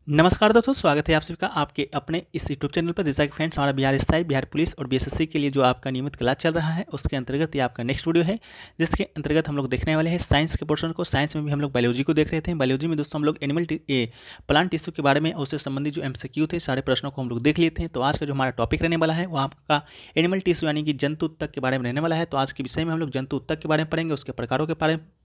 नमस्कार दोस्तों, स्वागत है आप सभी का आपके अपने इस यूट्यूब चैनल पर। जैसा कि फ्रेंड्स हमारा बिहार स्टाइल, बिहार पुलिस और बीएसएससी के लिए जो आपका नियमित क्लास चल रहा है उसके अंतर्गत ये आपका नेक्स्ट वीडियो है, जिसके अंतर्गत हम लोग देखने वाले हैं साइंस के पोर्शन को। साइंस में भी हम लोग बायोलॉजी को देख रहे थे। बायोलॉजी में दोस्तों हम लोग प्लांट टिश्यू के बारे में और उससे संबंधित जो एमसीक्यू थे सारे प्रश्नों को हम लोग देख लिए थे। तो आज का जो हमारा टॉपिक रहने वाला है वो आपका एनिमल टिश्यू यानी कि जंतु उत्तक के बारे में रहने वाला है। तो आज के विषय में हम लोग जंतु उत्तक के बारे में पढ़ेंगे, उसके प्रकारों के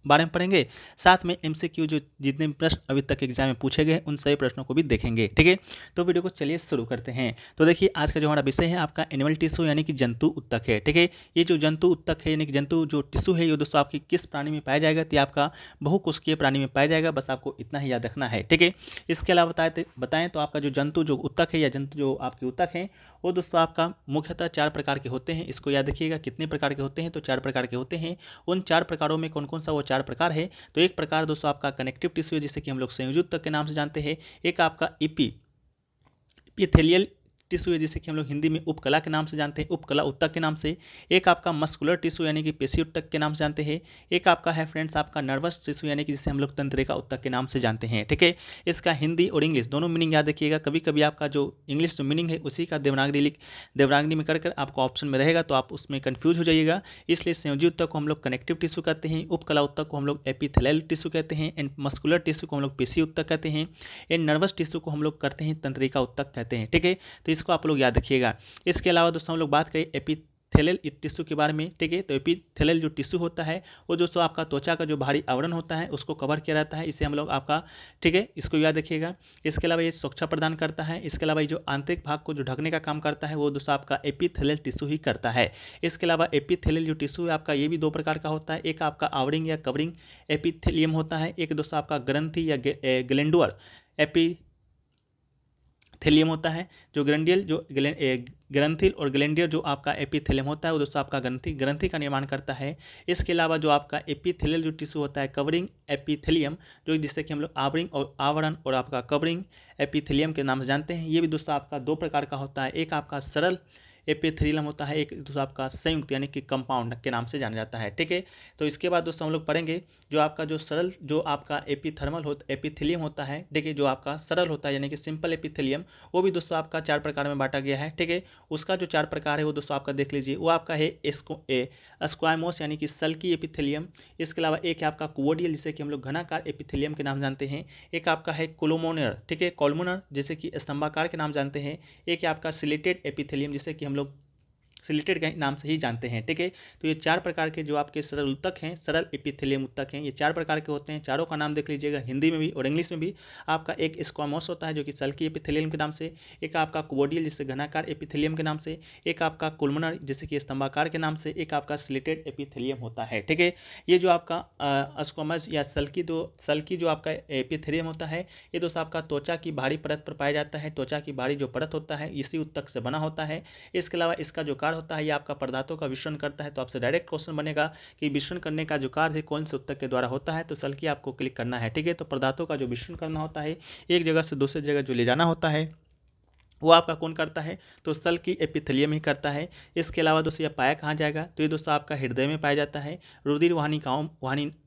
बारे में पढ़ेंगे, साथ में एमसीक्यू जो जितने भी प्रश्न अभी तक एग्जाम में पूछे गए उन सभी प्रश्नों को भी देखेंगे। ठीक है, तो वीडियो को चलिए शुरू करते हैं। तो देखिए आज का जो हमारा विषय है आपका एनिमल टिश्यू यानी कि जंतु उत्तक है। ठीक है, ये जो जंतु उत्तक है यानी कि जंतु जो टिश्यू है ये दोस्तों आपकी किस प्राणी में पाया जाएगा, तो ये आपका बहुकोशिकीय प्राणी में पाया जाएगा। बस आपको इतना ही याद रखना है। ठीक है, इसके अलावा बताएं तो आपका जो जंतु जो उत्तक है या जंतु जो आपके उत्तक हैं वो दोस्तों आपका मुख्यतः 4 प्रकार के होते हैं। इसको याद रखिएगा, कितने प्रकार के होते हैं, तो 4 प्रकार के होते हैं। उन 4 प्रकारों में कौन कौन सा वो 4 प्रकार है, तो एक प्रकार दोस्तों आपका कनेक्टिव टिश्यू है जिसे कि हम लोग संयोजी उत्तक के नाम से जानते हैं। एक आपका एपिथेलियल टिश्यू है जिसे कि हम लोग हिंदी में उपकला के नाम से जानते हैं, उपकला उत्तक के नाम से। एक आपका मस्कुलर टिश्यू यानी कि पेशी उत्तक के नाम से जानते हैं। एक आपका है फ्रेंड्स आपका नर्वस टिश्यू यानी कि जिसे हम लोग तंत्रिका उत्तक के नाम से जानते हैं। ठीक है, इसका हिंदी और इंग्लिश दोनों मीनिंग याद रखिएगा। कभी कभी आपका जो इंग्लिश जो मीनिंग है उसी का देवनागरी में कर आपको ऑप्शन में रहेगा तो आप उसमें कन्फ्यूज हो जाइएगा। इसलिए संयोजी उत्तक को हम लोग कनेक्टिव टिश्यू कहते हैं, उपकला उत्तक को हम लोग एपिथेलियल टिश्यू कहते हैं, एंड मस्कुलर टिश्यू को हम लोग पेशी उत्तक कहते हैं, एंड नर्वस टिश्यू को हम लोग करते हैं तंत्रिका उत्तक कहते हैं। ठीक है, तो इसको आप लोग याद रखिएगा। इसके अलावा दोस्तों हम लोग बात करें एपिथेलियल टिश्यू के बारे में। ठीक है, तो एपिथेलियल जो टिश्यू होता है वो दोस्तों आपका त्वचा का जो बाहरी आवरण होता है उसको कवर किया रहता है, इसे हम लोग आपका, ठीक है, इसको याद रखिएगा। इसके अलावा ये सुरक्षा प्रदान करता है। इसके अलावा ये जो आंतरिक भाग को जो ढकने का काम करता है वो दोस्तों आपका एपिथेलियल टिश्यू ही करता है। इसके अलावा एपिथेलियल जो टिश्यू है आपका ये भी 2 प्रकार का होता है। एक आपका आवरिंग या कवरिंग एपिथेलियम होता है, एक दोस्तों आपका ग्रंथि या ग्लैंडुलर एपिथेलियम होता है। जो ग्रंथिल और ग्लैंडियर जो आपका एपिथेलियम होता है वो दोस्तों आपका ग्रंथि का निर्माण करता है। इसके अलावा जो आपका एपिथेलियल जो टिश्यू होता है कवरिंग एपिथेलियम, जो जिससे कि हम लोग आवरण और आपका कवरिंग एपिथेलियम के नाम से जानते हैं, ये भी दोस्तों आपका 2 प्रकार का होता है। एक आपका सरल एपिथेलियम होता है, एक दूसरा आपका संयुक्त यानी कि कंपाउंड के नाम से जाना जाता है। ठीक है, तो इसके बाद दोस्तों हम लोग पढ़ेंगे जो आपका जो सरल जो आपका एपिथेलियम होता है। ठीक है, जो आपका सरल होता है यानी कि सिंपल एपिथेलियम, वो भी दोस्तों आपका 4 प्रकार में बांटा गया है। ठीक है, उसका जो 4 प्रकार है वो दोस्तों आपका देख लीजिए। वो आपका है स्क्वामोस यानी कि सल्की एपिथेलियम। इसके अलावा एक है आपका कुवोडियल जिसे कि हम लोग घनाकार एपिथेलियम के नाम जानते हैं। एक आपका है कोलोमोनर, ठीक है, कॉलमोनर जैसे कि स्तंभाकार के नाम जानते हैं। एक है आपका सिलेटेड एपिथेलियम जिसे कि हम लोग सिलेटेड के नाम से ही जानते हैं। ठीक है, तो ये 4 प्रकार के जो आपके सरल उत्तक हैं, सरल एपिथेलियम उत्तक हैं, ये 4 प्रकार के होते हैं। चारों का नाम देख लीजिएगा हिंदी में भी और इंग्लिश में भी। आपका एक स्क्वामोस होता है जो कि सल्की एपिथेलियम के नाम से, एक आपका कुवोडियल जिसे घनाकार एपिथेलियम के नाम से, एक आपका कोलमनर जैसे कि स्तंभाकार के नाम से, एक आपका सिलेटेड एपिथेलियम होता है। ठीक है, ये जो आपका स्क्वामस या सल्की जो आपका एपिथेलियम होता है ये दोस्तों आपका त्वचा की बाहरी परत पर पाया जाता है। त्वचा की बाहरी जो परत होता है इसी उत्तक से बना होता है। इसके अलावा इसका जो कार्य होता है ये आपका पदार्थों का मिश्रण करता है। तो आपसे डायरेक्ट क्वेश्चन बनेगा कि मिश्रण करने का जो कार्य है कौन से उत्तक के द्वारा होता है, तो सल्की आपको क्लिक करना है। ठीक है, तो पदार्थों का जो मिश्रण करना होता है, एक जगह से दूसरी जगह जो ले जाना होता है वो आपका कौन करता है, तो सल्की एपिथेलियम ही करता है। इसके अलावा दोस्तों ये पाया कहाँ जाएगा, तो ये दोस्तों आपका हृदय में पाया जाता है, रुधिर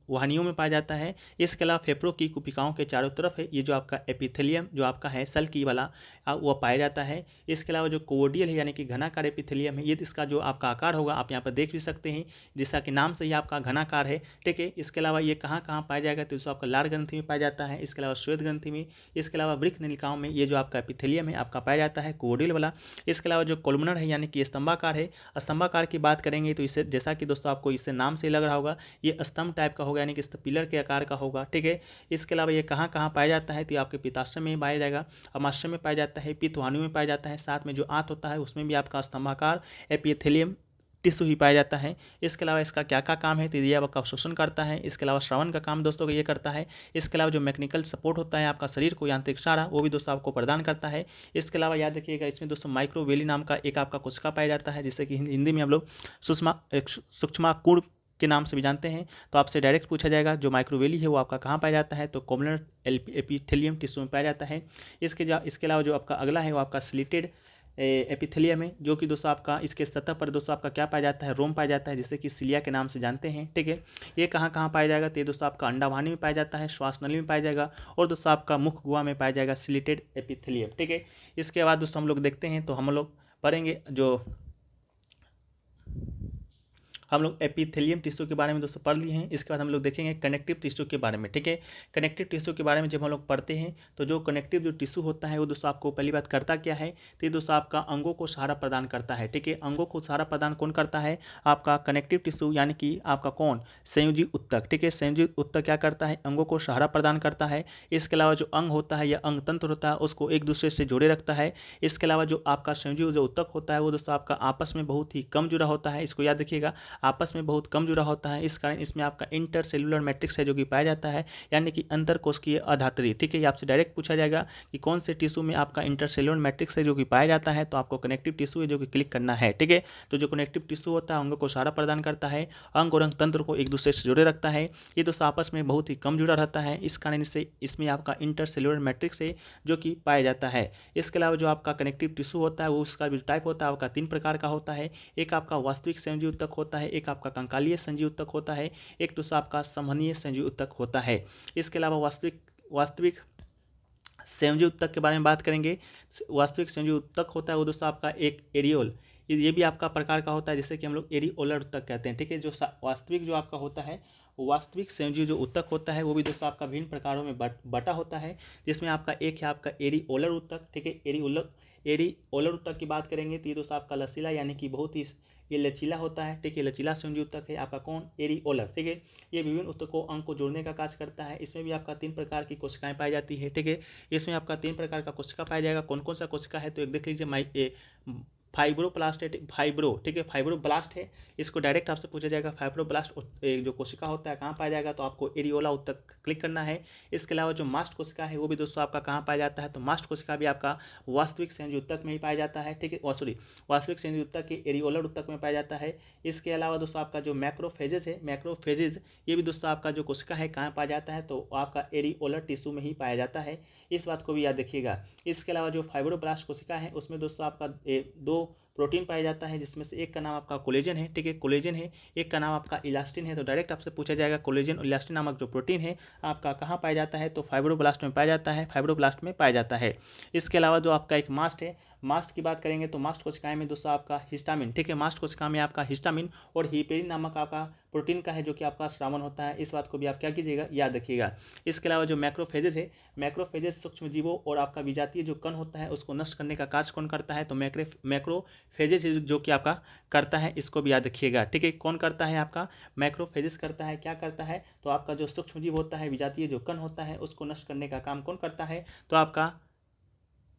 वाहिनियों में पाया जाता है। इसके अलावा फेफड़ों की कुपिकाओं के चारों तरफ है ये जो आपका एपिथेलियम जो आपका है सल्की वाला वो पाया जाता है। इसके अलावा जो कोवोडियल है यानी कि घनाकार एपिथेलियम है, ये इसका जो आपका आकार होगा आप यहाँ पर देख भी सकते हैं, जैसा कि नाम से ही आपका घनाकार है। ठीक है, इसके अलावा ये कहाँ कहाँ पाया जाएगा, तो आपका लार ग्रंथि में पाया जाता है। इसके अलावा श्वेत ग्रंथि में, इसके अलावा वृक्क नलिकाओं में ये जो आपका एपिथेलियम है आपका पाया जाता है कोवोडियल वाला। इसके अलावा जो कोलमनर है यानी कि स्तंभाकार है, स्तंभाकार की बात करेंगे तो इसे जैसा कि दोस्तों आपको इससे नाम से ही लग रहा होगा ये स्तंभ टाइप का होगा यानी कि पिलर के आकार का होगा। ठीक है, इसके अलावा ये कहाँ कहाँ पाया जाता है, तो आपके पित्ताशय में पाया जाएगा, अमाशय में पाया जाता है, पित्तवाहिनियों में पाया जाता है, साथ में जो आंत होता है उसमें भी आपका स्तंभाकार एपिथेलियम टिश्यू ही पाया जाता है। इसके अलावा इसका क्या क्या काम है, तो ये आपका अवशोषण करता है। इसके अलावा श्रवण का काम दोस्तों को ये करता है। इसके अलावा जो मैकेनिकल सपोर्ट होता है आपका शरीर को यांत्रिक सहारा वो भी दोस्तों आपको प्रदान करता है। इसके अलावा याद रखिएगा इसमें दोस्तों माइक्रोवेली नाम का एक आपका कोशिका पाया जाता है जिससे कि हिंदी में हम लोग सूक्ष्माणु के नाम से भी जानते हैं। तो आपसे डायरेक्ट पूछा जाएगा जो माइक्रोवेली है वो आपका कहाँ पाया जाता है, तो कॉमनर एपिथेलियम टिश्यू में पाया जाता है। इसके अलावा जो आपका अगला है वो आपका सिलेटेड एपिथेलियम है, जो कि दोस्तों आपका इसके सतह पर दोस्तों आपका क्या पाया जाता है, रोम पाया जाता है, जिसे कि सिलिया के नाम से जानते हैं। ठीक है, ये कहाँ कहाँ पाया जाएगा, तो ये दोस्तों आपका अंडावाहिनी में पाया जाता है, श्वासनली में पाया जाएगा, और दोस्तों आपका मुख गुहा में पाया जाएगा सिलिटेड एपिथेलियम। ठीक है, इसके बाद दोस्तों हम लोग देखते हैं, तो हम लोग पढ़ेंगे जो हम लोग एपिथेलियम टिश्यू के बारे में दोस्तों पढ़ लिए हैं। इसके बाद हम लोग देखेंगे कनेक्टिव टिश्यू के बारे में। ठीक है, कनेक्टिव टिश्यू के बारे में जब हम लोग पढ़ते हैं, तो जो कनेक्टिव जो टिश्यू होता है वो दोस्तों आपको पहली बात करता क्या है, तो ये दोस्तों आपका अंगों को सहारा प्रदान करता है। ठीक है, अंगों को सहारा प्रदान कौन करता है, आपका कनेक्टिव टिश्यू, यानी कि आपका कौन, संयोजी उत्तक। ठीक है, संयोजी उत्तक क्या करता है, अंगों को सहारा प्रदान करता है। इसके अलावा जो अंग होता है या अंग तंत्र होता है उसको एक दूसरे से जोड़े रखता है। इसके अलावा जो आपका संयोजी जो उत्तक होता है वो दोस्तों आपका आपस में बहुत ही कम जुड़ा होता है। इसको याद रखिएगा, आपस में बहुत कम जुड़ा होता है। इस कारण इसमें आपका इंटर सेलुलर मैट्रिक्स है जो कि पाया जाता है, यानी कि अंतर कोशिकीय अधात्री। ठीक है, ये आपसे डायरेक्ट पूछा जाएगा कि कौन से टिश्यू में आपका इंटर सेलुलर मैट्रिक्स है जो कि पाया जाता है, तो आपको कनेक्टिव टिश्यू है जो कि क्लिक करना है। ठीक है, तो जो कनेक्टिव टिश्यू होता है अंगों को सहारा प्रदान करता है, अंग और अंग तंत्र को एक दूसरे से जोड़े रखता है। ये दोस्तों आपस में बहुत ही कम जुड़ा रहता है, इस कारण से इसमें आपका इंटर सेलुलर मैट्रिक्स है जो कि पाया जाता है। इसके अलावा जो आपका कनेक्टिव टिश्यू होता है वो उसका भी टाइप होता है, आपका 3 प्रकार का होता है। एक आपका वास्तविक संयोजी उत्तक होता है, एक आपका कंकालीय संयोजी उत्तक होता है, एक दूसरा आपका संवहनीय संयोजी उत्तक होता है। इसके अलावा वास्तविक संयोजी उत्तक के बारे में बात करेंगे। वास्तविक संयोजी उत्तक होता है वो दोस्तों आपका एक एरियोल, ये भी आपका प्रकार का होता है, जिसे कि हम लोग एरिओलर उत्तक कहते हैं। ठीक है, जो वास्तविक जो आपका होता है, वास्तविक संयोजी जो उत्तक होता है वो भी दोस्तों आपका विभिन्न प्रकारों में बटा होता है, जिसमें आपका एक है आपका एरिओलर उत्तक। ठीक है, एरिओलर उत्तक की बात करेंगे तो ये दोस्तों आपका लचीला, यानी कि बहुत ही ये लचीला होता है। ठीक है, लचीला संयोजी उत्तक है आपका कौन, एरिओलर। ठीक है, ये विभिन्न उत्तकों अंग को जोड़ने का कार्य करता है। इसमें भी आपका 3 प्रकार की कोशिकाएं पाई जाती है। ठीक है, इसमें आपका 3 प्रकार का कोशिका पाया जाएगा। कौन कौन सा कोशिका है, तो एक देख लीजिए, फाइब्रोप्लास्ट है, ठीक है, फाइब्रोब्लास्ट है। इसको डायरेक्ट आपसे पूछा जाएगा फाइब्रोब्लास्ट जो कोशिका होता है कहाँ पाया जाएगा, तो आपको एरियोला उत्तक क्लिक करना है। इसके अलावा जो मास्ट कोशिका है वो भी दोस्तों आपका कहाँ पाया जाता है, तो मास्ट कोशिका भी आपका वास्तविक संयोजी उत्तक में ही पाया जाता है। ठीक है, वास्तविक संयोजी उत्तक के एरियोलर उत्तक में पाया जाता है। इसके अलावा दोस्तों आपका जो मैक्रोफेजेस है, मैक्रोफेजेस ये भी दोस्तों आपका जो कोशिका है कहाँ पाया जाता है, तो आपका एरियोलर टिश्यू में ही पाया जाता है। इस बात को भी याद रखिएगा। इसके अलावा जो फाइब्रोब्लास्ट कोशिका है उसमें दोस्तों आपका 2 प्रोटीन पाया जाता है, जिसमें से एक का नाम आपका कोलेजन है। ठीक है, कोलेजन है, एक का नाम आपका इलास्टिन है। तो डायरेक्ट आपसे पूछा जाएगा कोलेजन और इलास्टिन नामक जो प्रोटीन है आपका कहाँ पाया जाता है, तो फाइब्रोब्लास्ट में पाया जाता है, फाइब्रोब्लास्ट में पाया जाता है। इसके अलावा जो आपका एक मास्ट है, मास्ट की बात करेंगे तो मास्ट कोशिकाएं में दोस्तों आपका हिस्टामिन। ठीक है, मास्ट कोशिका में आपका हिस्टामिन और हिपेरिन नामक आपका प्रोटीन का है जो कि आपका श्रावण होता है। इस बात को भी आप क्या कीजिएगा, याद रखिएगा। इसके अलावा जो मैक्रोफेजेस है, मैक्रोफेजेस सूक्ष्म जीवों और आपका विजातीय जो कण होता है उसको नष्ट करने का कार्य कौन करता है, तो मैक्रोफेजेस जो कि आपका करता है, इसको भी याद रखिएगा। ठीक है, कौन करता है, आपका मैक्रोफेजेस करता है। क्या करता है, तो आपका जो सूक्ष्म जीव होता है, विजातीय जो कण होता है उसको नष्ट करने का काम कौन करता है, तो आपका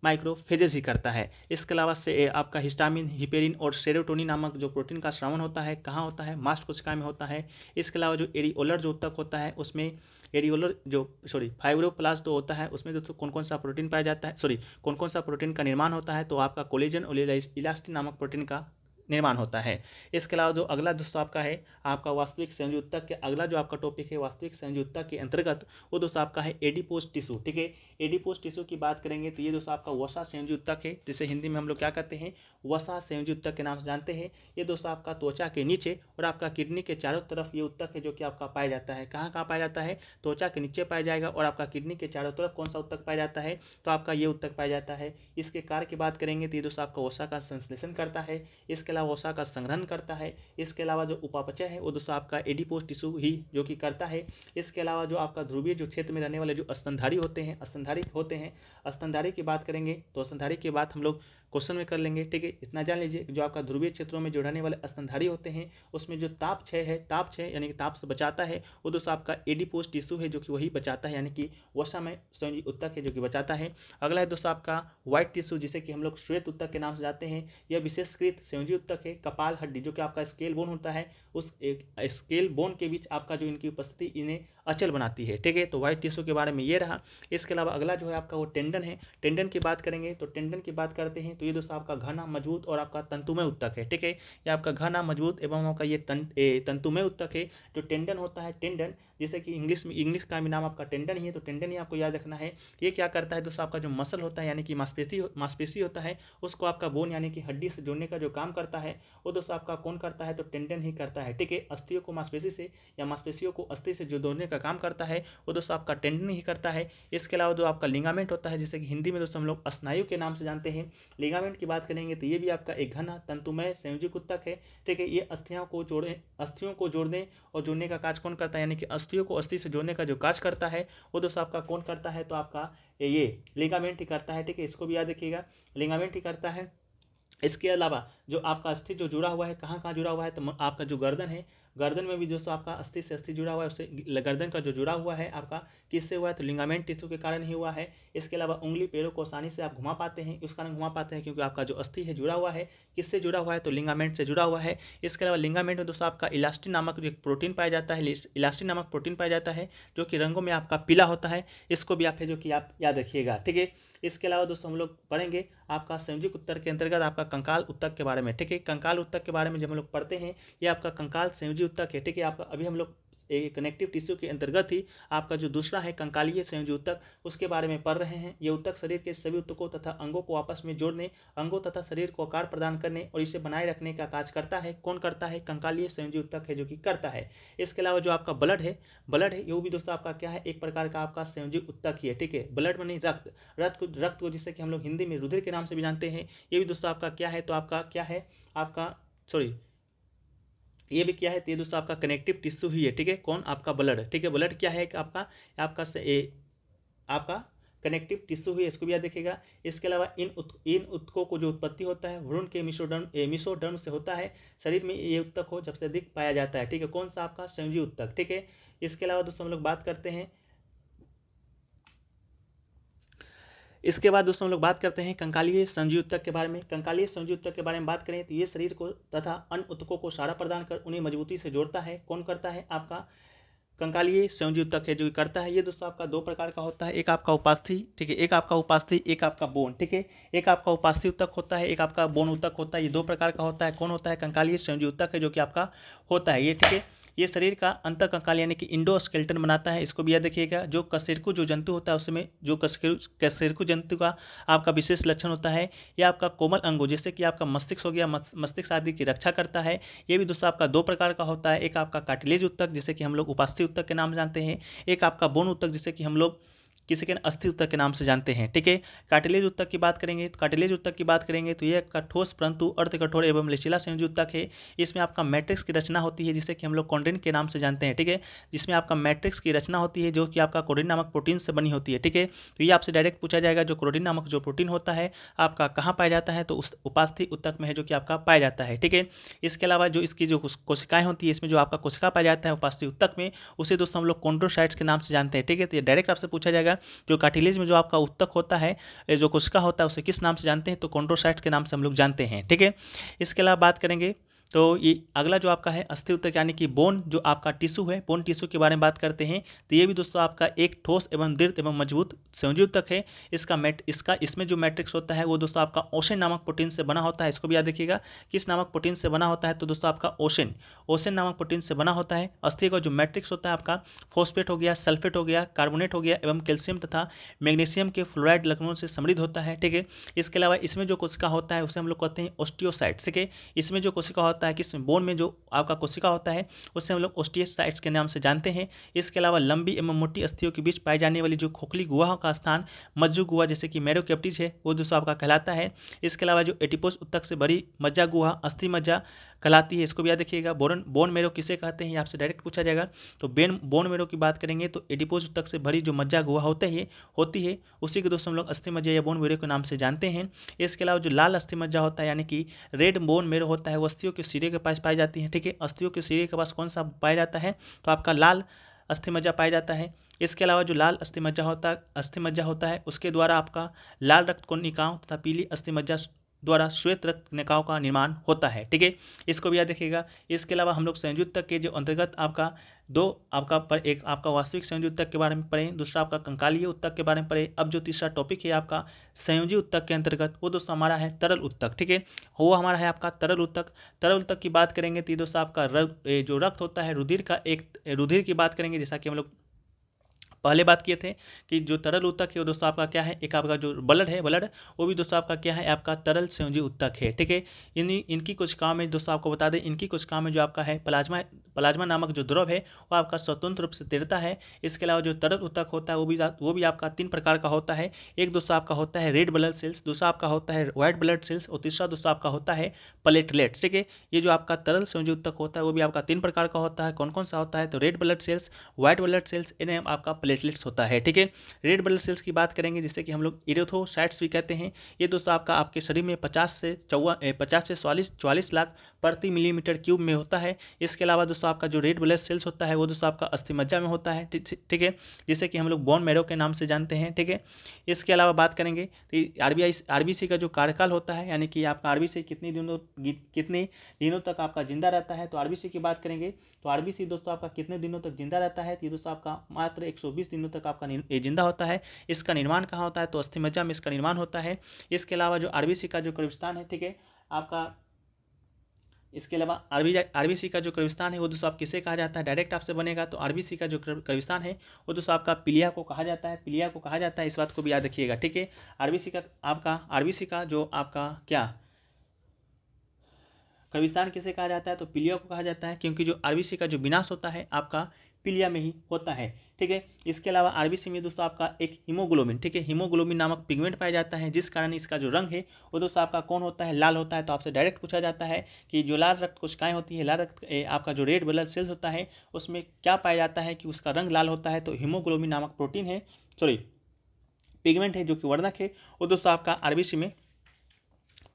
माइक्रोफेजेस ही करता है। इसके अलावा से आपका हिस्टामिन, हिपेरिन और सेरोटोनिन नामक जो प्रोटीन का स्रावन होता है कहाँ होता है, मास्ट कोशिका में होता है। इसके अलावा जो एरिओलर जो उत्तक होता है उसमें फाइब्रोप्लास्ट जो होता है उसमें दोस्तों कौन कौन सा प्रोटीन पाया जाता है, कौन कौन सा प्रोटीन का निर्माण होता है, तो आपका कोलेजन और इलास्टिन नामक प्रोटीन का निर्माण होता है। इसके अलावा जो अगला दोस्तों आपका है, आपका वास्तविक संयोजी उत्तक के अगला जो आपका टॉपिक है वास्तविक संयोजी उत्तक के अंतर्गत, वो दोस्तों आपका है एडिपोज टिश्यू। ठीक है, एडिपोज टिश्यू की बात करेंगे तो ये दोस्तों आपका वसा संयोजी उत्तक है, जिसे हिंदी में हम लोग क्या कहते हैं, वसा संयोजी उत्तक के नाम से जानते हैं। ये दोस्तों आपका त्वचा के नीचे और आपका किडनी के चारों तरफ ये उत्तक है जो कि आपका पाया जाता है। कहाँ कहाँ पाया जाता है, त्वचा के नीचे पाया जाएगा और आपका किडनी के चारों तरफ कौन सा उत्तक पाया जाता है, तो आपका ये उत्तक पाया जाता है। इसके कार्य की बात करेंगे तो ये दोस्तों आपका वसा का संश्लेषण करता है, इसके अलावा वसा का संग्रहण करता है। इसके अलावा जो उपापचय है वो दोस्तों आपका एडिपोज टिश्यू ही जो कि करता है। इसके अलावा जो आपका ध्रुवीय जो क्षेत्र में रहने वाले जो स्तनधारी होते हैं, स्तनधारी की बात करेंगे तो स्तनधारी की बात हम लोग क्वेश्चन में कर लेंगे। ठीक है, इतना जान लीजिए, जो आपका ध्रुवीय क्षेत्रों में जो रहने वाले स्तनधारी होते हैं उसमें जो ताप क्षय यानी कि ताप से बचाता है वो दोस्तों आपका एडिपोज टिश्यू है जो कि वही बचाता है, यानी कि वसा में संयोजी उत्तक है जो कि बचाता है। अगला है दोस्तों आपका व्हाइट टिश्यू, जिसे कि हम लोग श्वेत उत्तक के नाम से जाते हैं। यह विशेषकृत संयोजी उत्तक है। कपाल हड्डी जो कि आपका स्केल बोन होता है, उस एक स्केल बोन के बीच आपका जो इनकी उपस्थिति इन्हें अचल बनाती है। ठीक है, तो व्हाइट टिश्यू के बारे में ये रहा। इसके अलावा अगला जो है आपका वो टेंडन है। टेंडन की बात करेंगे तो टेंडन की बात करते हैं तो तो ये दोस्तों आपका घना, मजबूत और आपका तंतुमय उत्तक है। ठीक है, ये आपका घना, मजबूत एवं आपका ये तंतुमय उत्तक है। जो टेंडन होता है, टेंडन जैसे कि इंग्लिश का भी नाम आपका टेंडन ही है, तो टेंडन ही आपको याद रखना है। ये क्या करता है दोस्तों, आपका जो मसल होता है यानी कि मांसपेशी होता है, उसको आपका बोन यानी कि हड्डी से जोड़ने का जो काम करता है वो दोस्तों आपका कौन करता है, तो टेंडन ही करता है। ठीक है, अस्थियों को मांसपेशी से या मांसपेशियों को अस्थि से जो जोड़ने का काम करता है वो दोस्तों आपका टेंडन ही करता है। इसके अलावा जो आपका लिगामेंट होता है, जिसे कि हिंदी में दोस्तों हम लोग स्नायु के नाम से जानते हैं, लिगामेंट की बात करेंगे तो ये भी आपका एक घना, तंतुमय, संयोजित उत्तक है। ठीक है, ये अस्थियों को जोड़ने और जोड़ने का कार्य कौन करता है, यानी कि अस्थियों को अस्थि से जोड़ने का जो कार्य करता है वो दोस्तों आपका कौन करता है, तो आपका ये लिगामेंट ही करता है। ठीक है, इसको भी याद रखिएगा, लिगामेंट ही करता है। इसके अलावा जो आपका अस्थि जो जुड़ा हुआ है, कहाँ कहाँ जुड़ा हुआ है, तो आपका जो गर्दन है, गर्दन में भी दोस्तों आपका अस्थि से अस्थि जुड़ा हुआ है, उससे गर्दन का जो जुड़ा हुआ है आपका किससे हुआ है, तो लिगामेंट टिश्यू के कारण ही हुआ है। इसके अलावा उंगली पैरों को आसानी से आप घुमा पाते हैं, उस कारण घुमा पाते हैं क्योंकि आपका जो अस्थि है जुड़ा हुआ है, किससे जुड़ा हुआ है, तो लिगामेंट से जुड़ा हुआ है। इसके अलावा लिगामेंट में दोस्तों आपका इलास्टिन नामक जो एक प्रोटीन पाया जाता है, इलास्टिन नामक प्रोटीन पाया जाता है जो कि रंगों में आपका पीला होता है, इसको भी आप है जो कि आप याद रखिएगा। ठीक है, इसके अलावा दोस्तों हम लोग पढ़ेंगे आपका संयोजित उत्तक के अंतर्गत आपका कंकाल उत्तक के बारे में। ठीक है, कंकाल उत्तक के बारे में जब हम लोग पढ़ते हैं, ये आपका कंकाल संयोजित उत्तक है। ठीक है, आपका अभी हम लोग कनेक्टिव टिश्यू के अंतर्गत ही आपका जो दूसरा है कंकालीय संयोजी उत्तक, उसके बारे में पढ़ रहे हैं। ये उत्तक शरीर के सभी उत्तकों तथा अंगों को आपस में जोड़ने, अंगों तथा शरीर को आकार प्रदान करने और इसे बनाए रखने का कार्य करता है। कौन करता है, कंकालीय संयोजी उत्तक है जो कि करता है। इसके अलावा जो आपका ब्लड है ये भी दोस्तों आपका क्या है, एक प्रकार का आपका संयोजी उत्तक ही है। ठीक है, ब्लड मानी रक्त को जिससे कि हम लोग हिंदी में रुधिर के नाम से भी जानते हैं, ये भी दोस्तों आपका क्या है, तो आपका क्या है, आपका सॉरी ये भी क्या है, तो ये दोस्तों आपका कनेक्टिव टिश्यू ही है। ठीक है, कौन, आपका ब्लड। ठीक है, ब्लड क्या है, आपका आपका कनेक्टिव टिश्यू ही, इसको भी याद रखिएगा। इसके अलावा इन उत्तकों को जो उत्पत्ति होता है भ्रूण के मिसोडर्म से होता है। शरीर में ये उत्तक हो जब से अधिक पाया जाता है। ठीक है, कौन सा, आपका संयोजी उत्तक। ठीक है, इसके अलावा दोस्तों हम लोग बात करते हैं, इसके बाद दोस्तों हम लोग बात करते हैं कंकालीय संयोजी उत्तक के बारे में। कंकालीय संयोजी उत्तक के बारे में बात करें तो ये शरीर को तथा अन्य उत्तकों को सहारा प्रदान कर उन्हें मजबूती से जोड़ता है। कौन करता है, आपका कंकालीय संयोजी उत्तक है जो करता है। ये दोस्तों आपका दो प्रकार का होता है, एक आपका उपास्थि, ठीक है, एक आपका उपास्थि, एक आपका बोन। ठीक है, एक आपका उपास्थि उत्तक होता है, एक आपका बोन उत्तक होता है। ये दो प्रकार का होता है। कौन होता है, कंकालीय संयोजी उत्तक है जो कि आपका होता है ये। ठीक है, ये शरीर का अंतर कंकाल यानी कि इंडोस्केलेटन बनाता है, इसको भी याद रखिएगा। जो कशेरुकी जो जंतु होता है उसमें जो कशेरुकी जंतु का आपका विशेष लक्षण होता है, यह आपका कोमल अंगों जैसे कि आपका मस्तिष्क हो गया, मस्तिष्क आदि की रक्षा करता है। ये भी दोस्तों आपका दो प्रकार का होता है, एक आपका कार्टिलेज उत्तक जिसे कि हम लोग उपास्थि उत्तक के नाम जानते हैं, एक आपका बोन उत्तक जिसे कि हम लोग किसी के अस्थि उत्तक के नाम से जानते हैं। ठीक है, कार्टिलेज उत्तक की बात करेंगे तो ये एक ठोस परंतु अर्ध कठोर एवं लचीला संयोजी उत्तक है। इसमें आपका मैट्रिक्स की रचना होती है जिसे कि हम लोग कॉन्ड्रिन के नाम से जानते हैं। ठीक है, जिसमें आपका मैट्रिक्स की रचना होती है जो कि आपका कोडिन नामक प्रोटीन से बनी होती है। ठीक है, तो ये आपसे डायरेक्ट पूछा जाएगा जो कोडिन नामक जो प्रोटीन होता है आपका कहाँ पाया जाता है, तो उस उपास्थि उत्तक में है जो कि आपका पाया जाता है। ठीक है, इसके अलावा जो इसकी जो कोशिकाएं होती है, इसमें जो आपका कोशिका पाया जाता है उपास्थि उत्तक में, उसे दोस्तों हम लोग कॉन्ड्रोसाइट्स के नाम से जानते हैं। ठीक है, तो ये डायरेक्ट आपसे पूछा जाएगा जो कार्टिलेज में जो आपका उत्तक होता है, जो कोशिका होता है, उसे किस नाम से जानते हैं, तो कॉन्ड्रोसाइट्स के नाम से हम लोग जानते हैं। ठीक है, इसके अलावा बात करेंगे तो ये अगला जो आपका है अस्थि उत्तक यानी कि बोन जो आपका टिश्यू है, बोन टिश्यू के बारे में बात करते हैं तो ये भी दोस्तों आपका एक ठोस एवं दृढ़ एवं मजबूत संयोजी उत्तक है। इसमें जो मैट्रिक्स होता है वो दोस्तों आपका ओशन नामक प्रोटीन से बना होता है। इसको भी याद रखिएगा, किस नामक प्रोटीन से बना होता है, तो दोस्तों आपका ओशन नामक प्रोटीन से बना होता है। अस्थि का जो मैट्रिक्स होता है आपका फॉस्फेट हो गया, सल्फेट हो गया, कार्बोनेट हो गया एवं कैल्शियम तथा मैग्नीशियम के फ्लोराइड लवणों से समृद्ध होता है। ठीक है, इसके अलावा इसमें जो कोशिका होता है उसे हम लोग कहते हैं ऑस्टियोसाइट्स। ठीक है, इसमें जो कोशिका होता है, किस बोन में जो आपका कोशिका होता है उसे हम लोग ऑस्टियोसाइट्स के नाम से जानते हैं। इसके अलावा लंबी एवं मोटी अस्थियों के बीच पाई जाने वाली जो खोखली गुहा का स्थान मज्जू गुहा जैसे कि मैरो कैप्टिज है वो दोस्तों आपका कहलाता है। इसके अलावा जो एडिपोस उत्तक से भरी मज्जा गुहा अस्थि मज्जा कहलाती है, इसको भी याद रखिएगा। बोन मैरो किसे कहते हैं, आपसे डायरेक्ट पूछा जाएगा। तो बोन मैरो की बात करेंगे तो एडिपोस उत्तक से भरी जो मज्जा गुहा होती है उसी को दोस्तों हम लोग अस्थि मज्जा या बोन मैरो के नाम से जानते हैं। इसके अलावा जो लाल अस्थि मज्जा होता है यानी कि रेड बोन मैरो होता है वो अस्थियों के सिरे के पास पाई जाती है। ठीक है, अस्थियों के सिरे के पास कौन सा पाया जाता है, तो आपका लाल अस्थि मज्जा पाया जाता है। इसके अलावा जो लाल अस्थि मज्जा होता है उसके द्वारा आपका लाल रक्त कोशिकाओं तथा पीली अस्थि मज्जा द्वारा श्वेत रक्त कणिकाओं का निर्माण होता है। ठीक है, इसको भी याद रखिएगा। इसके अलावा हम लोग संयोजी ऊतक के जो अंतर्गत एक आपका वास्तविक संयोजी ऊतक के बारे में पढ़े, दूसरा आपका कंकालीय ऊतक के बारे में पढ़े। अब जो तीसरा टॉपिक है आपका संयोजी ऊतक के अंतर्गत, वो दोस्तों हमारा है तरल ऊतक। ठीक है, वो हमारा है आपका तरल ऊतक। तरल ऊतक की बात करेंगे तो दोस्तों आपका जो रक्त होता है, रुधिर की बात करेंगे, जैसा कि हम लोग पहले बात किए थे कि जो तरल ऊतक है वो दोस्तों आपका क्या है, एक आपका जो ब्लड वो भी दोस्तों आपका क्या है, आपका तरल संयोजी ऊतक है। ठीक है, इनकी कुछ काम है दोस्तों, आपको बता दें इनकी कुछ काम है जो आपका है प्लाज्मा नामक जो द्रव है वो आपका स्वतंत्र रूप से तैरता है। इसके अलावा जो तरल ऊतक होता है वो भी आपका 3 प्रकार का होता है। एक दोस्तों आपका होता है रेड ब्लड सेल्स, दूसरा आपका होता है व्हाइट ब्लड सेल्स और तीसरा दोस्तों आपका होता है प्लेटलेट्स। ठीक है, ये जो आपका तरल संयोजी ऊतक होता है वो भी आपका 3 प्रकार का होता है। कौन कौन सा होता है, तो red blood cells, white blood cells and आपका प्लेटलेट्स होता है। ठीक है, रेड ब्लड सेल्स की बात करेंगे जिससे कि हम लोग इरिथ्रोसाइट्स भी कहते हैं। ये दोस्तों आपके शरीर में 50 से 44 लाख प्रति मिलीमीटर क्यूब में होता है। इसके अलावा दोस्तों आपका जो रेड ब्लड सेल्स होता है वो दोस्तों आपका अस्थिमज्जा में होता है। ठीक है, जिसे कि हम लोग बोन मैरो के नाम से जानते हैं। ठीक है, इसके अलावा बात करेंगे तो आरबीसी का जो कार्यकाल होता है, यानी कि आपका आरबीसी कितने दिनों तक आपका जिंदा रहता है। तो आरबीसी की बात करेंगे तो आरबीसी दोस्तों आपका कितने दिनों तक जिंदा रहता है, तो ये दोस्तों आपका मात्र 120 दिनों तक आपका जिंदा होता है। इसका निर्माण कहाँ होता है, तो अस्थिमज्जा में इसका निर्माण होता है। इसके अलावा जो आरबीसी का जो क्रविस्थान है, ठीक है आपका, इसके अलावा आरबीसी का जो क्रविस्थान है वो दोस्तों आप किसे कहा जाता है, डायरेक्ट आपसे बनेगा तो आरबीसी का जो क्रविस्थान है वो दोस्तों आपका पिलिया को कहा जाता है। इस बात को भी याद रखिएगा। ठीक है, आरबीसी का जो आपका क्या क्रविस्थान किसे कहा जाता है, तो पिलिया को कहा जाता है, क्योंकि जो आरबीसी का जो विनाश होता है आपका पिलिया में ही होता है। ठीक है, इसके अलावा आरबीसी में दोस्तों आपका एक हीमोग्लोबिन, ठीक है, हीमोग्लोबिन नामक पिगमेंट पाया जाता है, जिस कारण इसका जो रंग है वो दोस्तों आपका कौन होता है, लाल होता है। तो आपसे डायरेक्ट पूछा जाता है कि जो लाल रक्त कोशिकाएं होती है, लाल रक्त आपका जो रेड ब्लड सेल्स होता है उसमें क्या पाया जाता है कि उसका रंग लाल होता है, तो हीमोग्लोबिन नामक प्रोटीन है, पिगमेंट है जो कि वर्णक है, वो दोस्तों आपका आरबीसी में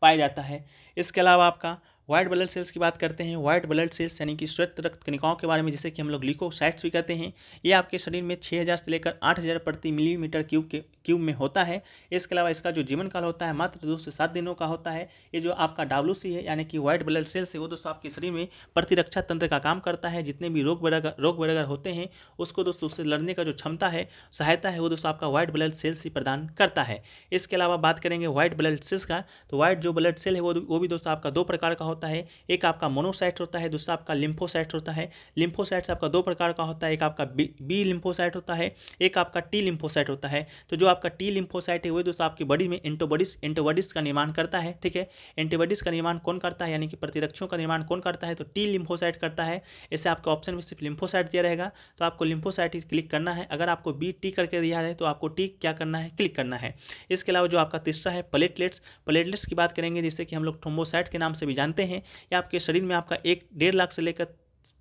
पाया जाता है। इसके अलावा आपका व्हाइट ब्लड सेल्स की बात करते हैं। व्हाइट ब्लड सेल्स यानी कि श्वेत रक्त कणिकाओं के बारे में, जिसे कि हम लोग ल्यूकोसाइट्स भी कहते हैं, ये आपके शरीर में 6000 से लेकर 8000 प्रति मिलीमीटर क्यूब में होता है। इसके अलावा इसका जो जीवन काल होता है मात्र 2 से 7 दिनों का होता है। ये जो आपका WC है यानी कि व्हाइट ब्लड सेल्स है वो दोस्तों आपके शरीर में प्रतिरक्षा तंत्र का काम करता है। जितने भी रोग वगैरह होते हैं उसको दोस्तों उससे लड़ने का जो क्षमता है, सहायता है, वो दोस्तों आपका व्हाइट ब्लड सेल्स ही प्रदान करता है। इसके अलावा बात करेंगे व्हाइट ब्लड सेल्स का, तो व्हाइट जो ब्लड सेल है वो भी दोस्तों आपका 2 प्रकार का होता है। एक आपका मोनोसाइट होता है, दूसरा आपका लिम्फोसाइट होता है। लिम्फोसाइट्स आपका 2 प्रकार का होता है, एक आपका बी लिम्फोसाइट होता है, एक आपका टी लिम्फोसाइट होता है। तो जो आपका टी लिम्फोसाइट है वो दोस्तों आपकी बॉडी में एंटीबॉडीज का निर्माण करता है। ठीक है, एंटीबॉडीज का निर्माण कौन करता है, यानी कि प्रतिरक्षों का निर्माण कौन करता है, तो टी लिम्फोसाइट करता है। इससे आपके ऑप्शन में सिर्फ लिम्फोसाइट दिया रहेगा, तो आपको लिम्फोसाइट ही क्लिक करना है। अगर आपको बी टी करके दिया है तो आपको टी क्या करना है, क्लिक करना है। इसके अलावा जो आपका तीसरा है प्लेटलेट्स की बात करेंगे, जिससे कि हम लोग थ्रोम्बोसाइट के नाम से भी जानते हैं। ये आपके शरीर में आपका 1.5 लाख से लेकर